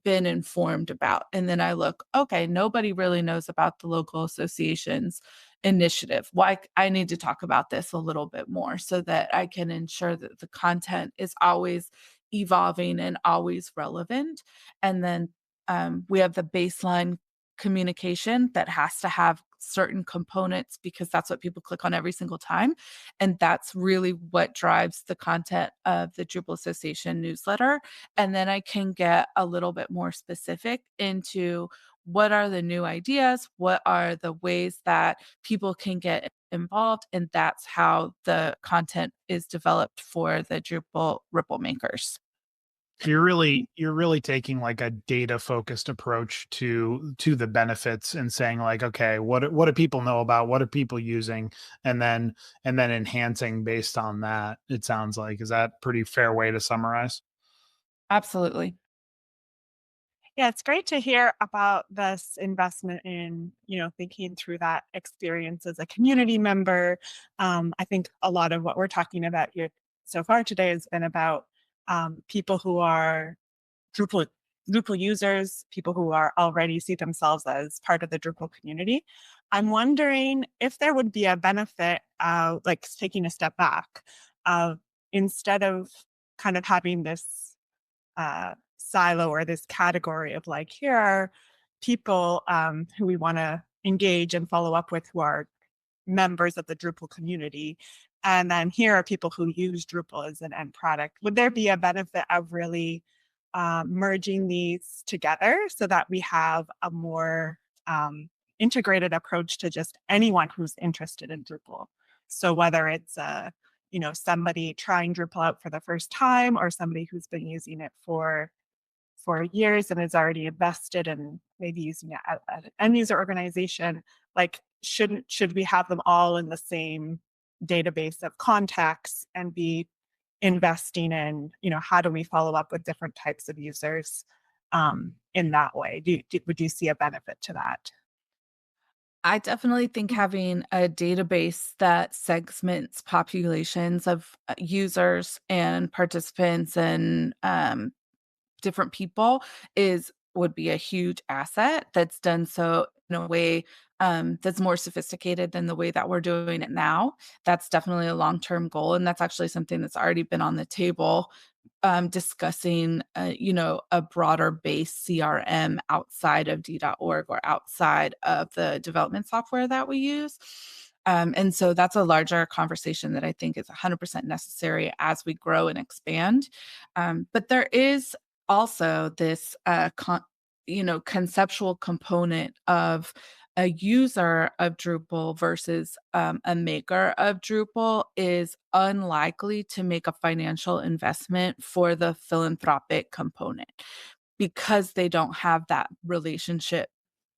been informed about? And then I look, okay, nobody really knows about the local association's initiative. Why I need to talk about this a little bit more so that I can ensure that the content is always evolving and always relevant. And then we have the baseline communication that has to have certain components because that's what people click on every single time. And that's really what drives the content of the Drupal Association newsletter. And then I can get a little bit more specific into what are the new ideas, what are the ways that people can get involved, and that's how the content is developed for the Drupal Ripple makers. You're really taking like a data focused approach to the benefits and saying like, okay, what do people know about, what are people using, and then enhancing based on that. It sounds like, is that pretty fair way to summarize? Absolutely. Yeah, it's great to hear about this investment in, thinking through that experience as a community member. I think a lot of what we're talking about here so far today has been about people who are Drupal users, people who are already see themselves as part of the Drupal community. I'm wondering if there would be a benefit of like taking a step back, of instead of kind of having this silo or this category of like, here are people who we want to engage and follow up with who are members of the Drupal community. And then here are people who use Drupal as an end product. Would there be a benefit of really merging these together so that we have a more integrated approach to just anyone who's interested in Drupal? So whether it's somebody trying Drupal out for the first time or somebody who's been using it for years and is already invested and maybe using it at an end user organization, like should we have them all in the same database of contacts and be investing in, how do we follow up with different types of users in that way? Would you see a benefit to that? I definitely think having a database that segments populations of users and participants and different people would be a huge asset that's done so in a way that's more sophisticated than the way that we're doing it now. That's definitely a long-term goal, and that's actually something that's already been on the table, discussing, a broader base CRM outside of D.org or outside of the development software that we use. And so that's a larger conversation that I think is 100% necessary as we grow and expand. But there is also this conceptual component of a user of Drupal versus a maker of Drupal is unlikely to make a financial investment for the philanthropic component because they don't have that relationship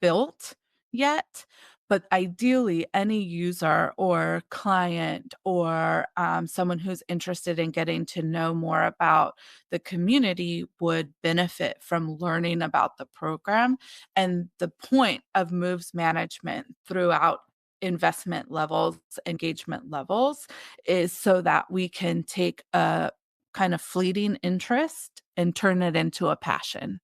built yet. But ideally, any user or client or someone who's interested in getting to know more about the community would benefit from learning about the program. And the point of moves management throughout investment levels, engagement levels, is so that we can take a kind of fleeting interest and turn it into a passion.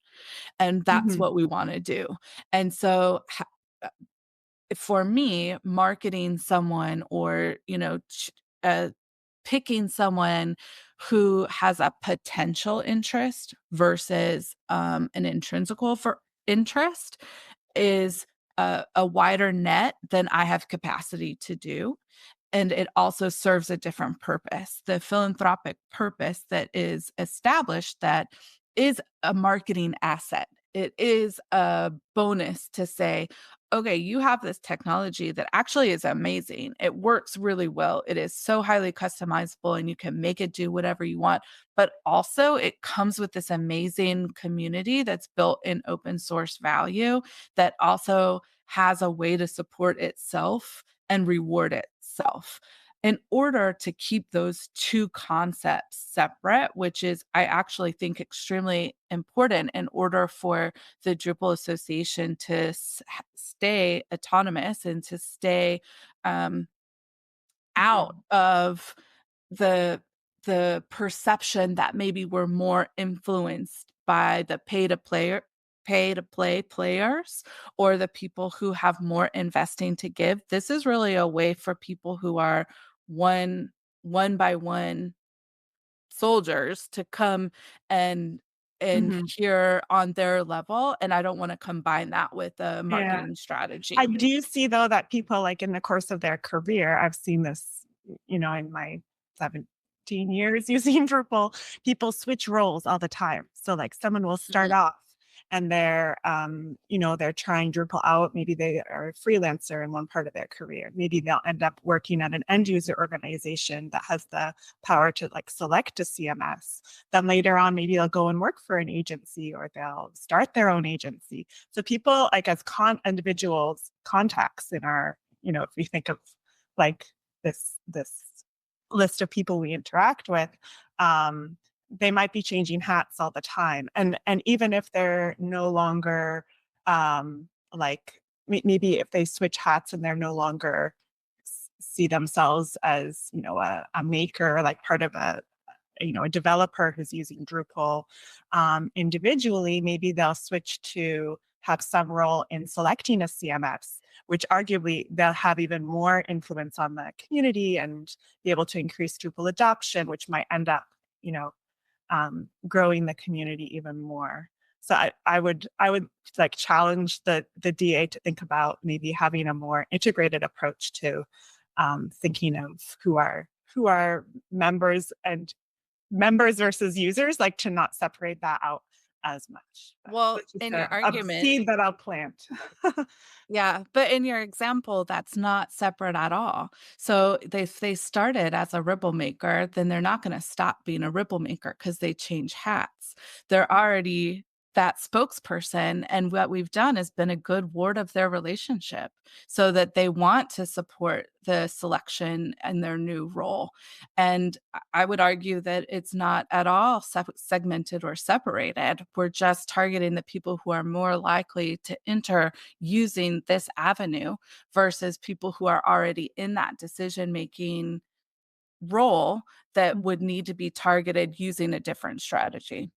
And that's Mhm. what we want to do. And so, for me, marketing someone or, picking someone who has a potential interest versus an intrinsical for interest is a wider net than I have capacity to do. And it also serves a different purpose. The philanthropic purpose that is established, that is a marketing asset. It is a bonus to say, okay, you have this technology that actually is amazing. It works really well. It is so highly customizable and you can make it do whatever you want. But also, it comes with this amazing community that's built in open source value that also has a way to support itself and reward itself. In order to keep those two concepts separate, which is, I actually think, extremely important in order for the Drupal Association to stay autonomous and to stay out of the perception that maybe we're more influenced by the pay to play players or the people who have more investing to give. This is really a way for people who are one by one soldiers to come and and Mhm. hear on their level, and I don't want to combine that with a Yeah. marketing strategy. I do see though that people like in the course of their career, I've seen this, in my 17 years using Drupal, people switch roles all the time. So like someone will start off and they're they're trying Drupal out. Maybe they are a freelancer in one part of their career. Maybe they'll end up working at an end user organization that has the power to like select a CMS. Then later on, maybe they'll go and work for an agency or they'll start their own agency. So people like as individuals, contacts in our, if we think of like this list of people we interact with, they might be changing hats all the time. And even if they're no longer like maybe if they switch hats and they're no longer see themselves as, a maker, like part of a developer who's using Drupal individually, maybe they'll switch to have some role in selecting a CMS, which arguably they'll have even more influence on the community and be able to increase Drupal adoption, which might end up, growing the community even more. So I would like challenge the DA to think about maybe having a more integrated approach to thinking of who are members and members versus users, like to not separate that out as much. Well, That's just in your a argument, seed that I'll plant. yeah, but in your example, that's not separate at all. So if they started as a ripple maker, then they're not going to stop being a ripple maker because they change hats. They're already that spokesperson, and what we've done has been a good ward of their relationship so that they want to support the selection and their new role. And I would argue that it's not at all segmented or separated. We're just targeting the people who are more likely to enter using this avenue versus people who are already in that decision-making role that would need to be targeted using a different strategy.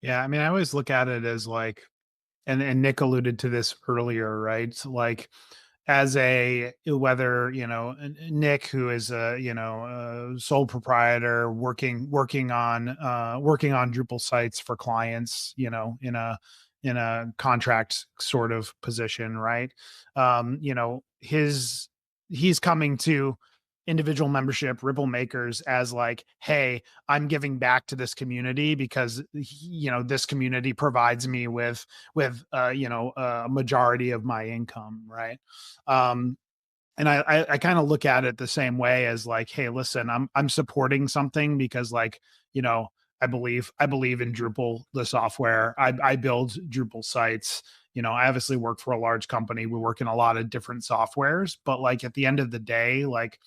Yeah, I mean, I always look at it as like, and Nick alluded to this earlier, right? So like, as a whether Nick, who is a sole proprietor working on Drupal sites for clients, in a contract sort of position, right? He's coming to individual membership ripple makers as like, hey, I'm giving back to this community because this community provides me with a majority of my income, right? And I kind of look at it the same way as like, hey, listen, I'm supporting something because like, I believe in Drupal, the software. I build Drupal sites. I obviously work for a large company. We work in a lot of different softwares, but like at the end of the day, like,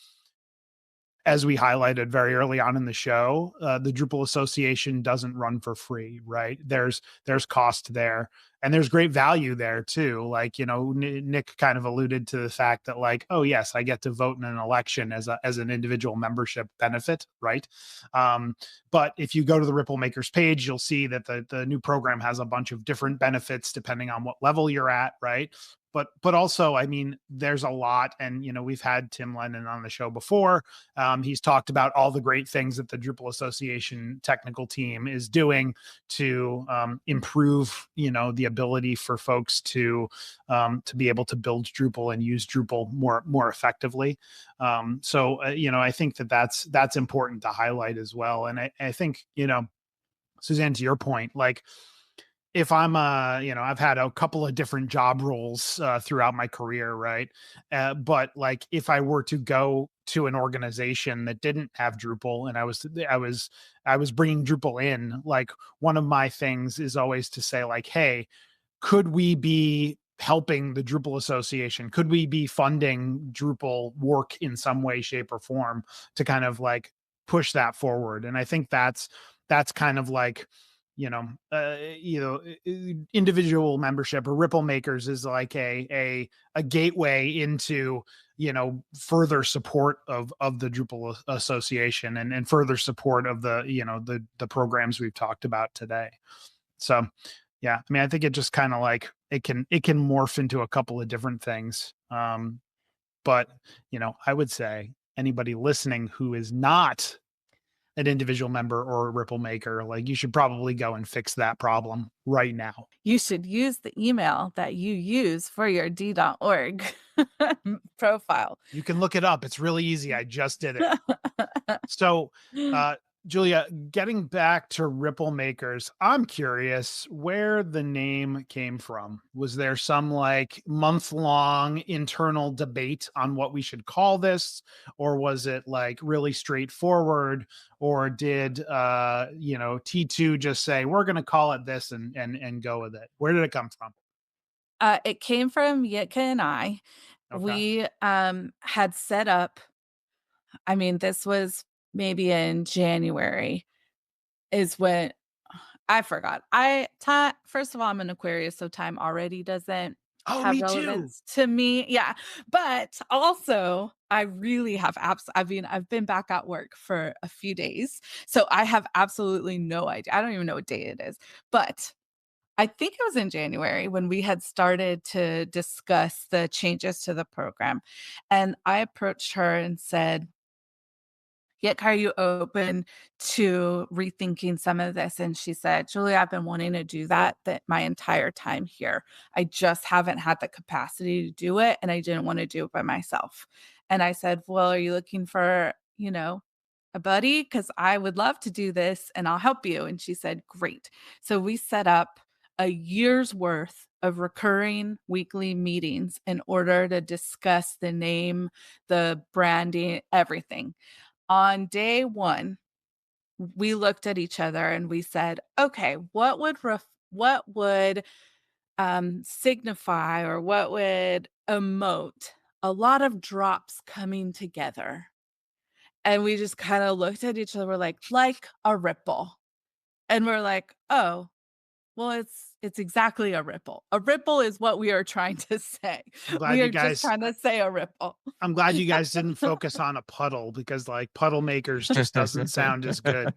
as we highlighted very early on in the show, the Drupal Association doesn't run for free, right? There's cost there, and there's great value there too. Like, Nick kind of alluded to the fact that like, oh yes, I get to vote in an election as an individual membership benefit, right? But if you go to the Ripple Makers page, you'll see that the new program has a bunch of different benefits depending on what level you're at, right? But also, I mean, there's a lot, and we've had Tim Lennon on the show before. He's talked about all the great things that the Drupal Association technical team is doing to improve, the ability for folks to be able to build Drupal and use Drupal more effectively. So I think that's important to highlight as well. And I think Suzanne, to your point, like, if I'm I've had a couple of different job roles throughout my career, right? But like, if I were to go to an organization that didn't have Drupal and I was bringing Drupal in, like, one of my things is always to say like, hey, could we be helping the Drupal Association? Could we be funding Drupal work in some way, shape, or form to kind of like push that forward? And I think that's kind of like, individual membership or Ripple Makers is like a gateway into further support of the Drupal Association and further support of the programs we've talked about today. So yeah, I mean, I think it just kind of like it can morph into a couple of different things. But I would say anybody listening who is not an individual member or a Ripple maker, like you should probably go and fix that problem right now. You should use the email that you use for your d.org profile. You can look it up. It's really easy. I just did it. So, Julia, getting back to Ripple makers, I'm curious where the name came from. Was there some like month-long internal debate on what we should call this, or was it like really straightforward, or did T2 just say we're going to call it this and go with it? Where did it come from? It came from Yitka and I. Okay. We had set up, I mean, this was maybe in January is when I forgot. First of all, I'm an Aquarius, so time already doesn't have me too. relevance to me. Yeah. But also, I really have I've been back at work for a few days, so I have absolutely no idea. I don't even know what day it is. But I think it was in January when we had started to discuss the changes to the program. And I approached her and said, "Yet, are you open to rethinking some of this?" And she said, "Julia, I've been wanting to do that my entire time here. I just haven't had the capacity to do it, and I didn't want to do it by myself." And I said, "Well, are you looking for, a buddy? Because I would love to do this and I'll help you." And she said, "Great." So we set up a year's worth of recurring weekly meetings in order to discuss the name, the branding, everything. On day one, we looked at each other and we said, okay, what would signify, or what would emote a lot of drops coming together? And we just kind of looked at each other. We're like a ripple. And we're like, oh, well, it's exactly a ripple. A ripple is what we are trying to say. We are just trying to say a ripple. I'm glad you guys didn't focus on a puddle, because like puddle makers just doesn't sound as good.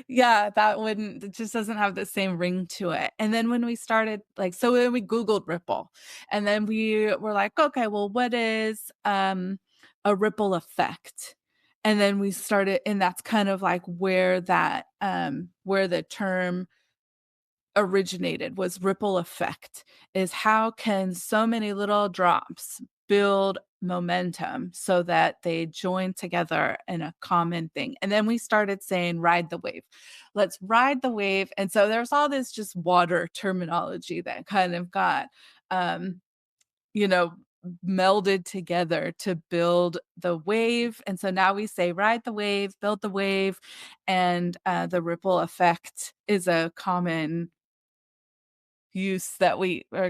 Yeah, it just doesn't have the same ring to it. And then when we started, so when we Googled ripple, and then we were like, okay, well, what is a ripple effect? And then we started, and that's kind of like where the term originated, was ripple effect, is how can so many little drops build momentum so that they join together in a common thing. And then we started saying ride the wave. Let's ride the wave. And so there's all this just water terminology that kind of got melded together to build the wave. And so now we say ride the wave, build the wave, and the ripple effect is a common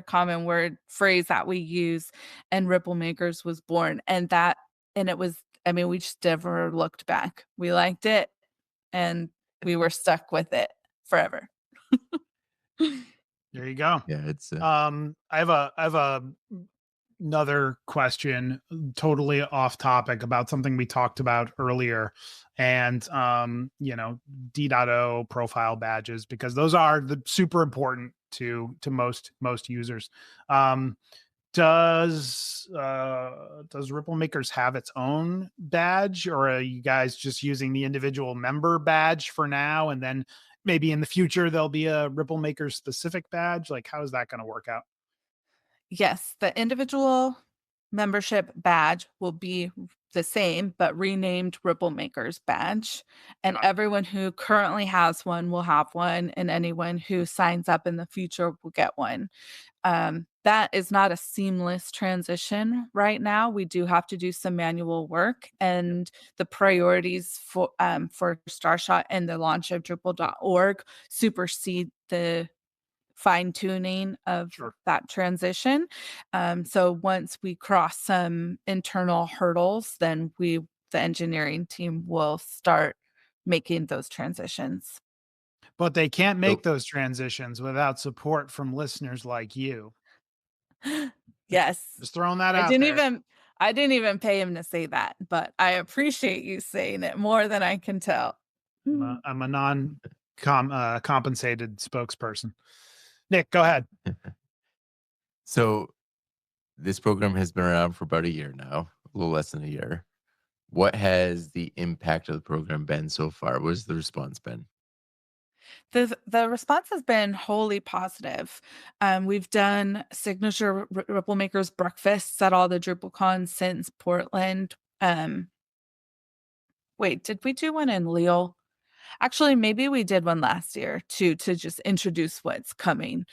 common word phrase that we use, and Ripple Makers was born. And it was, I mean, we just never looked back. We liked it and we were stuck with it forever. There you go. Yeah, it's I have another question, totally off topic, about something we talked about earlier, and D.O profile badges, because those are super important to most users. Does Ripple Makers have its own badge, or are you guys just using the individual member badge for now, and then maybe in the future there'll be a Ripple Makers specific badge? Like, how is that going to work out? Yes, the individual membership badge will be the same, but renamed Ripple Makers badge. And everyone who currently has one will have one, and anyone who signs up in the future will get one. That is not a seamless transition right now. We do have to do some manual work, and the priorities for Starshot and the launch of Drupal.org supersede the fine-tuning of that transition. So once we cross some internal hurdles, then the engineering team will start making those transitions. But they can't make those transitions without support from listeners like you. Yes. Just throwing that out there. I didn't even pay him to say that, but I appreciate you saying it more than I can tell. I'm a non-compensated spokesperson. Nick, go ahead. So this program has been around for about a year now, a little less than a year. what has the impact of the program been so far? What has the response been? The response has been wholly positive. We've done signature Ripple Makers breakfasts at all the DrupalCon since Portland. Wait, did we do one in Lille? Actually, maybe we did one last year to just introduce what's coming,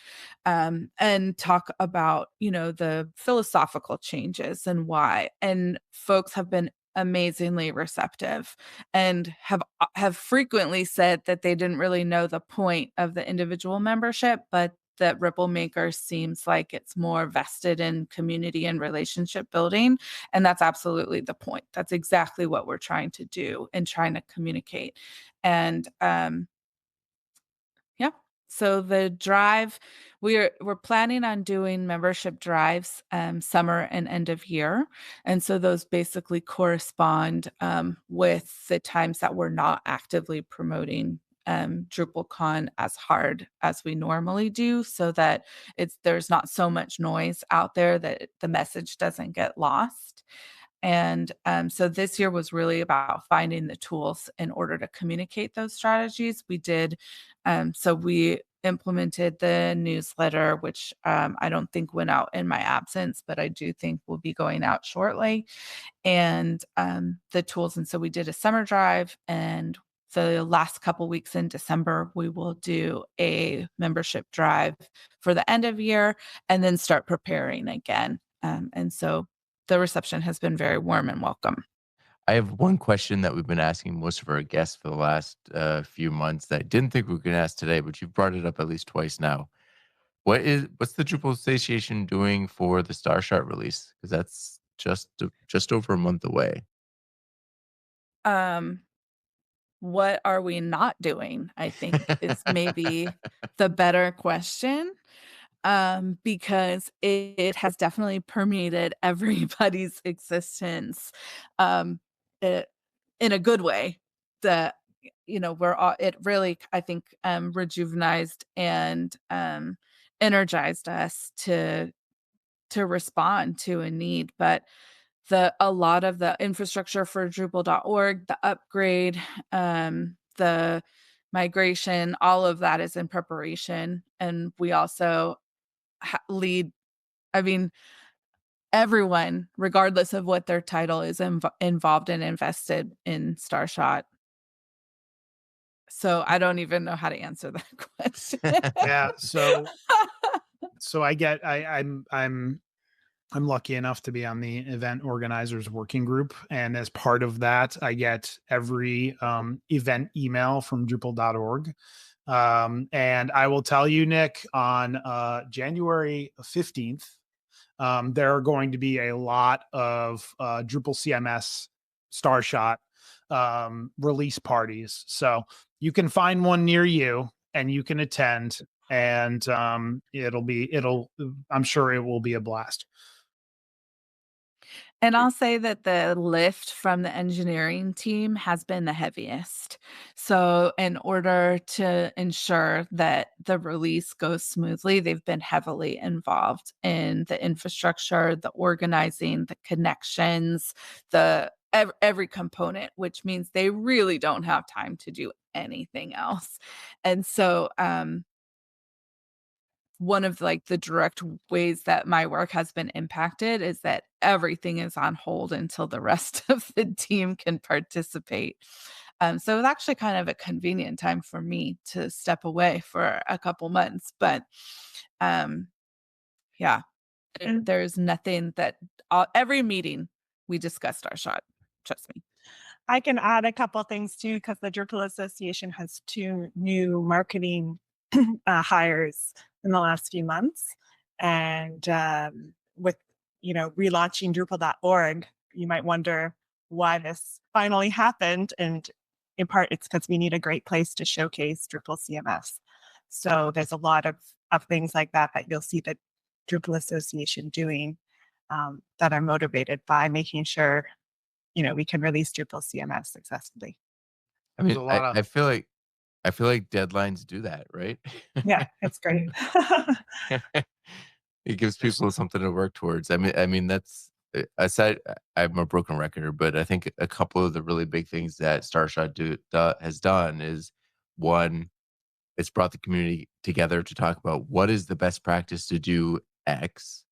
and talk about, the philosophical changes and why. And folks have been amazingly receptive and have frequently said that they didn't really know the point of the individual membership, but that Ripple Maker seems like it's more vested in community and relationship building. And that's absolutely the point. That's exactly what we're trying to do and trying to communicate. And yeah. So the drive, we're planning on doing membership drives summer and end of year. And so those basically correspond with the times that we're not actively promoting DrupalCon as hard as we normally do, so that there's not so much noise out there that the message doesn't get lost. And so this year was really about finding the tools in order to communicate those strategies. So we implemented the newsletter, which I don't think went out in my absence, but I do think will be going out shortly, and the tools. And so we did a summer drive, and the last couple weeks in December, we will do a membership drive for the end of year and then start preparing again. And so the reception has been very warm and welcome. I have one question that we've been asking most of our guests for the last few months that I didn't think we were going to ask today, but you've brought it up at least twice now. What's the Drupal Association doing for the Star Chart release? Because that's just over a month away. What are we not doing? I think is maybe the better question. Because it has definitely permeated everybody's existence, in a good way. That we're all, it really, I think, rejuvenized and energized us to respond to a need. But a lot of the infrastructure for Drupal.org, the upgrade, the migration, all of that is in preparation, and we also lead. I mean, everyone, regardless of what their title is, involved and invested in Starshot. So I don't even know how to answer that question. Yeah. So I'm lucky enough to be on the event organizers working group. And as part of that, I get every event email from Drupal.org. And I will tell you, Nick, on January 15th, there are going to be a lot of Drupal CMS Starshot release parties. So you can find one near you and you can attend, and I'm sure it will be a blast. And I'll say that the lift from the engineering team has been the heaviest. So in order to ensure that the release goes smoothly, they've been heavily involved in the infrastructure, the organizing, the connections, every component, which means they really don't have time to do anything else. And so one of the direct ways that my work has been impacted is that everything is on hold until the rest of the team can participate. So it's actually kind of a convenient time for me to step away for a couple months. But yeah, there's nothing that every meeting we discussed our shot. Trust me. I can add a couple things too, because the Drupal Association has 2 new marketing hires in the last few months. And with, relaunching Drupal.org, you might wonder why this finally happened. And in part, it's because we need a great place to showcase Drupal CMS. So there's a lot of things like that you'll see the Drupal Association doing that are motivated by making sure, we can release Drupal CMS successfully. I mean, I feel like deadlines do that, right? Yeah, it's great. It gives people something to work towards. I mean that's aside, I'm a broken record, but I think a couple of the really big things that Starshot has done is, one, it's brought the community together to talk about what is the best practice to do X,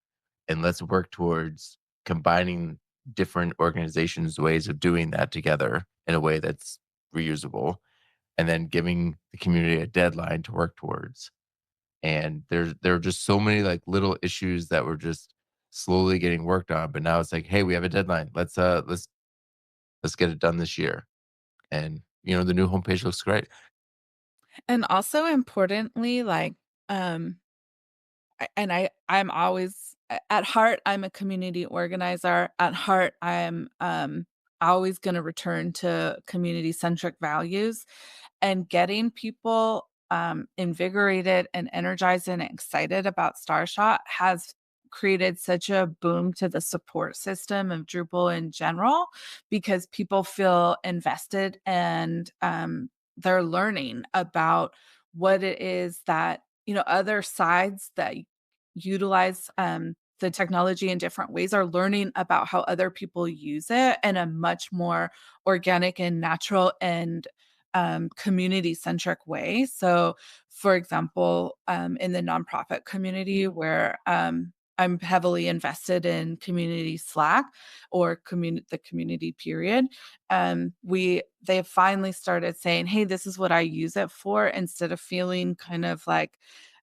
and let's work towards combining different organizations' ways of doing that together in a way that's reusable, and then giving the community a deadline to work towards. And there are just so many like little issues that were just slowly getting worked on, but now it's like, hey, we have a deadline. Let's get it done this year. And the new homepage looks great. And also importantly, like, um, I'm always at heart, I'm a community organizer. At heart, I'm always going to return to community centric values, and getting people invigorated and energized and excited about Starshot has created such a boom to the support system of Drupal in general, because people feel invested, and they're learning about what it is that, other sides that utilize the technology in different ways are learning about how other people use it in a much more organic and natural and community centric way. So, for example, in the nonprofit community where I'm heavily invested in community Slack, or the community period. They finally started saying, "Hey, this is what I use it for," instead of feeling kind of like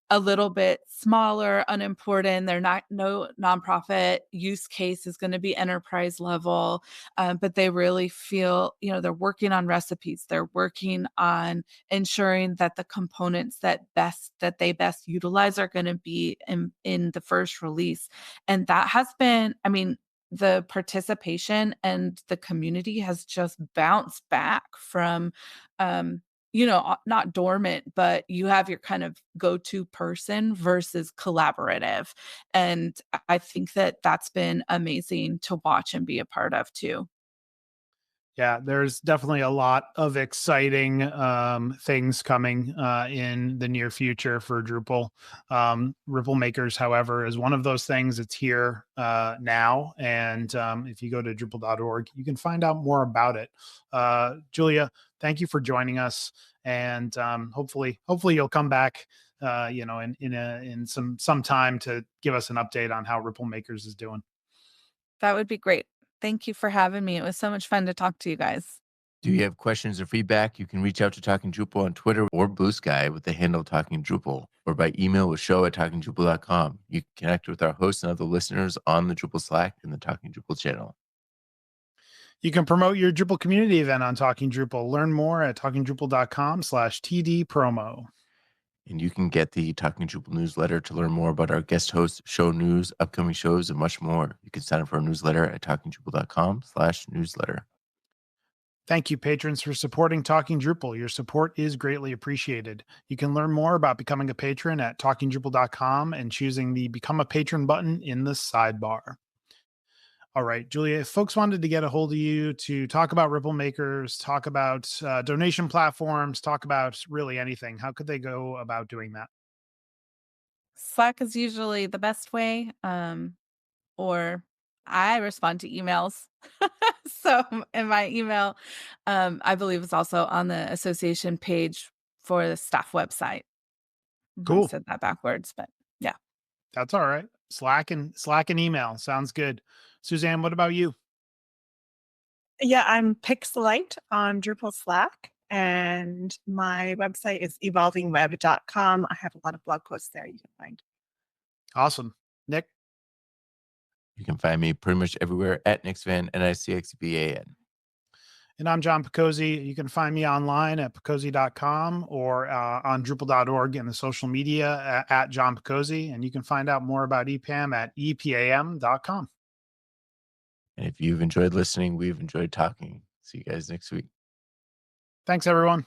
a little bit smaller, unimportant. No nonprofit use case is going to be enterprise level, but they really feel, they're working on recipes. They're working on ensuring that the components that they best utilize are going to be in the first release. And that has been, I mean, the participation and the community has just bounced back from, not dormant, but you have your kind of go-to person versus collaborative. And I think that that's been amazing to watch and be a part of too. Yeah, there's definitely a lot of exciting things coming in the near future for Drupal. Ripple Makers, however, is one of those things. It's here now. And if you go to Drupal.org, you can find out more about it. Julia, thank you for joining us. And hopefully you'll come back in some time to give us an update on how Ripple Makers is doing. That would be great. Thank you for having me. It was so much fun to talk to you guys. Do you have questions or feedback? You can reach out to Talking Drupal on Twitter or Blue Sky with the handle Talking Drupal, or by email with show@talkingdrupal.com. You can connect with our hosts and other listeners on the Drupal Slack and the Talking Drupal channel. You can promote your Drupal community event on Talking Drupal. Learn more at talkingdrupal.com/TD promo. And you can get the Talking Drupal newsletter to learn more about our guest hosts, show news, upcoming shows, and much more. You can sign up for our newsletter at talkingdrupal.com/newsletter. Thank you, patrons, for supporting Talking Drupal. Your support is greatly appreciated. You can learn more about becoming a patron at talkingdrupal.com and choosing the Become a Patron button in the sidebar. All right, Julia, if folks wanted to get a hold of you to talk about Ripple Makers, talk about donation platforms, talk about really anything, how could they go about doing that? Slack is usually the best way, or I respond to emails. So in my email, I believe it's also on the association page for the staff website. I Cool. said that backwards, but yeah. That's all right. Slack and email. Sounds good. Suzanne, what about you? Yeah, I'm Pixelite on Drupal Slack, and my website is evolvingweb.com. I have a lot of blog posts there you can find. Awesome. Nick? You can find me pretty much everywhere at NixVan, NICXVAN. And I'm John Picozzi. You can find me online at picozzi.com or on Drupal.org and the social media at John Picozzi. And you can find out more about EPAM at EPAM.com. And if you've enjoyed listening, we've enjoyed talking. See you guys next week. Thanks, everyone.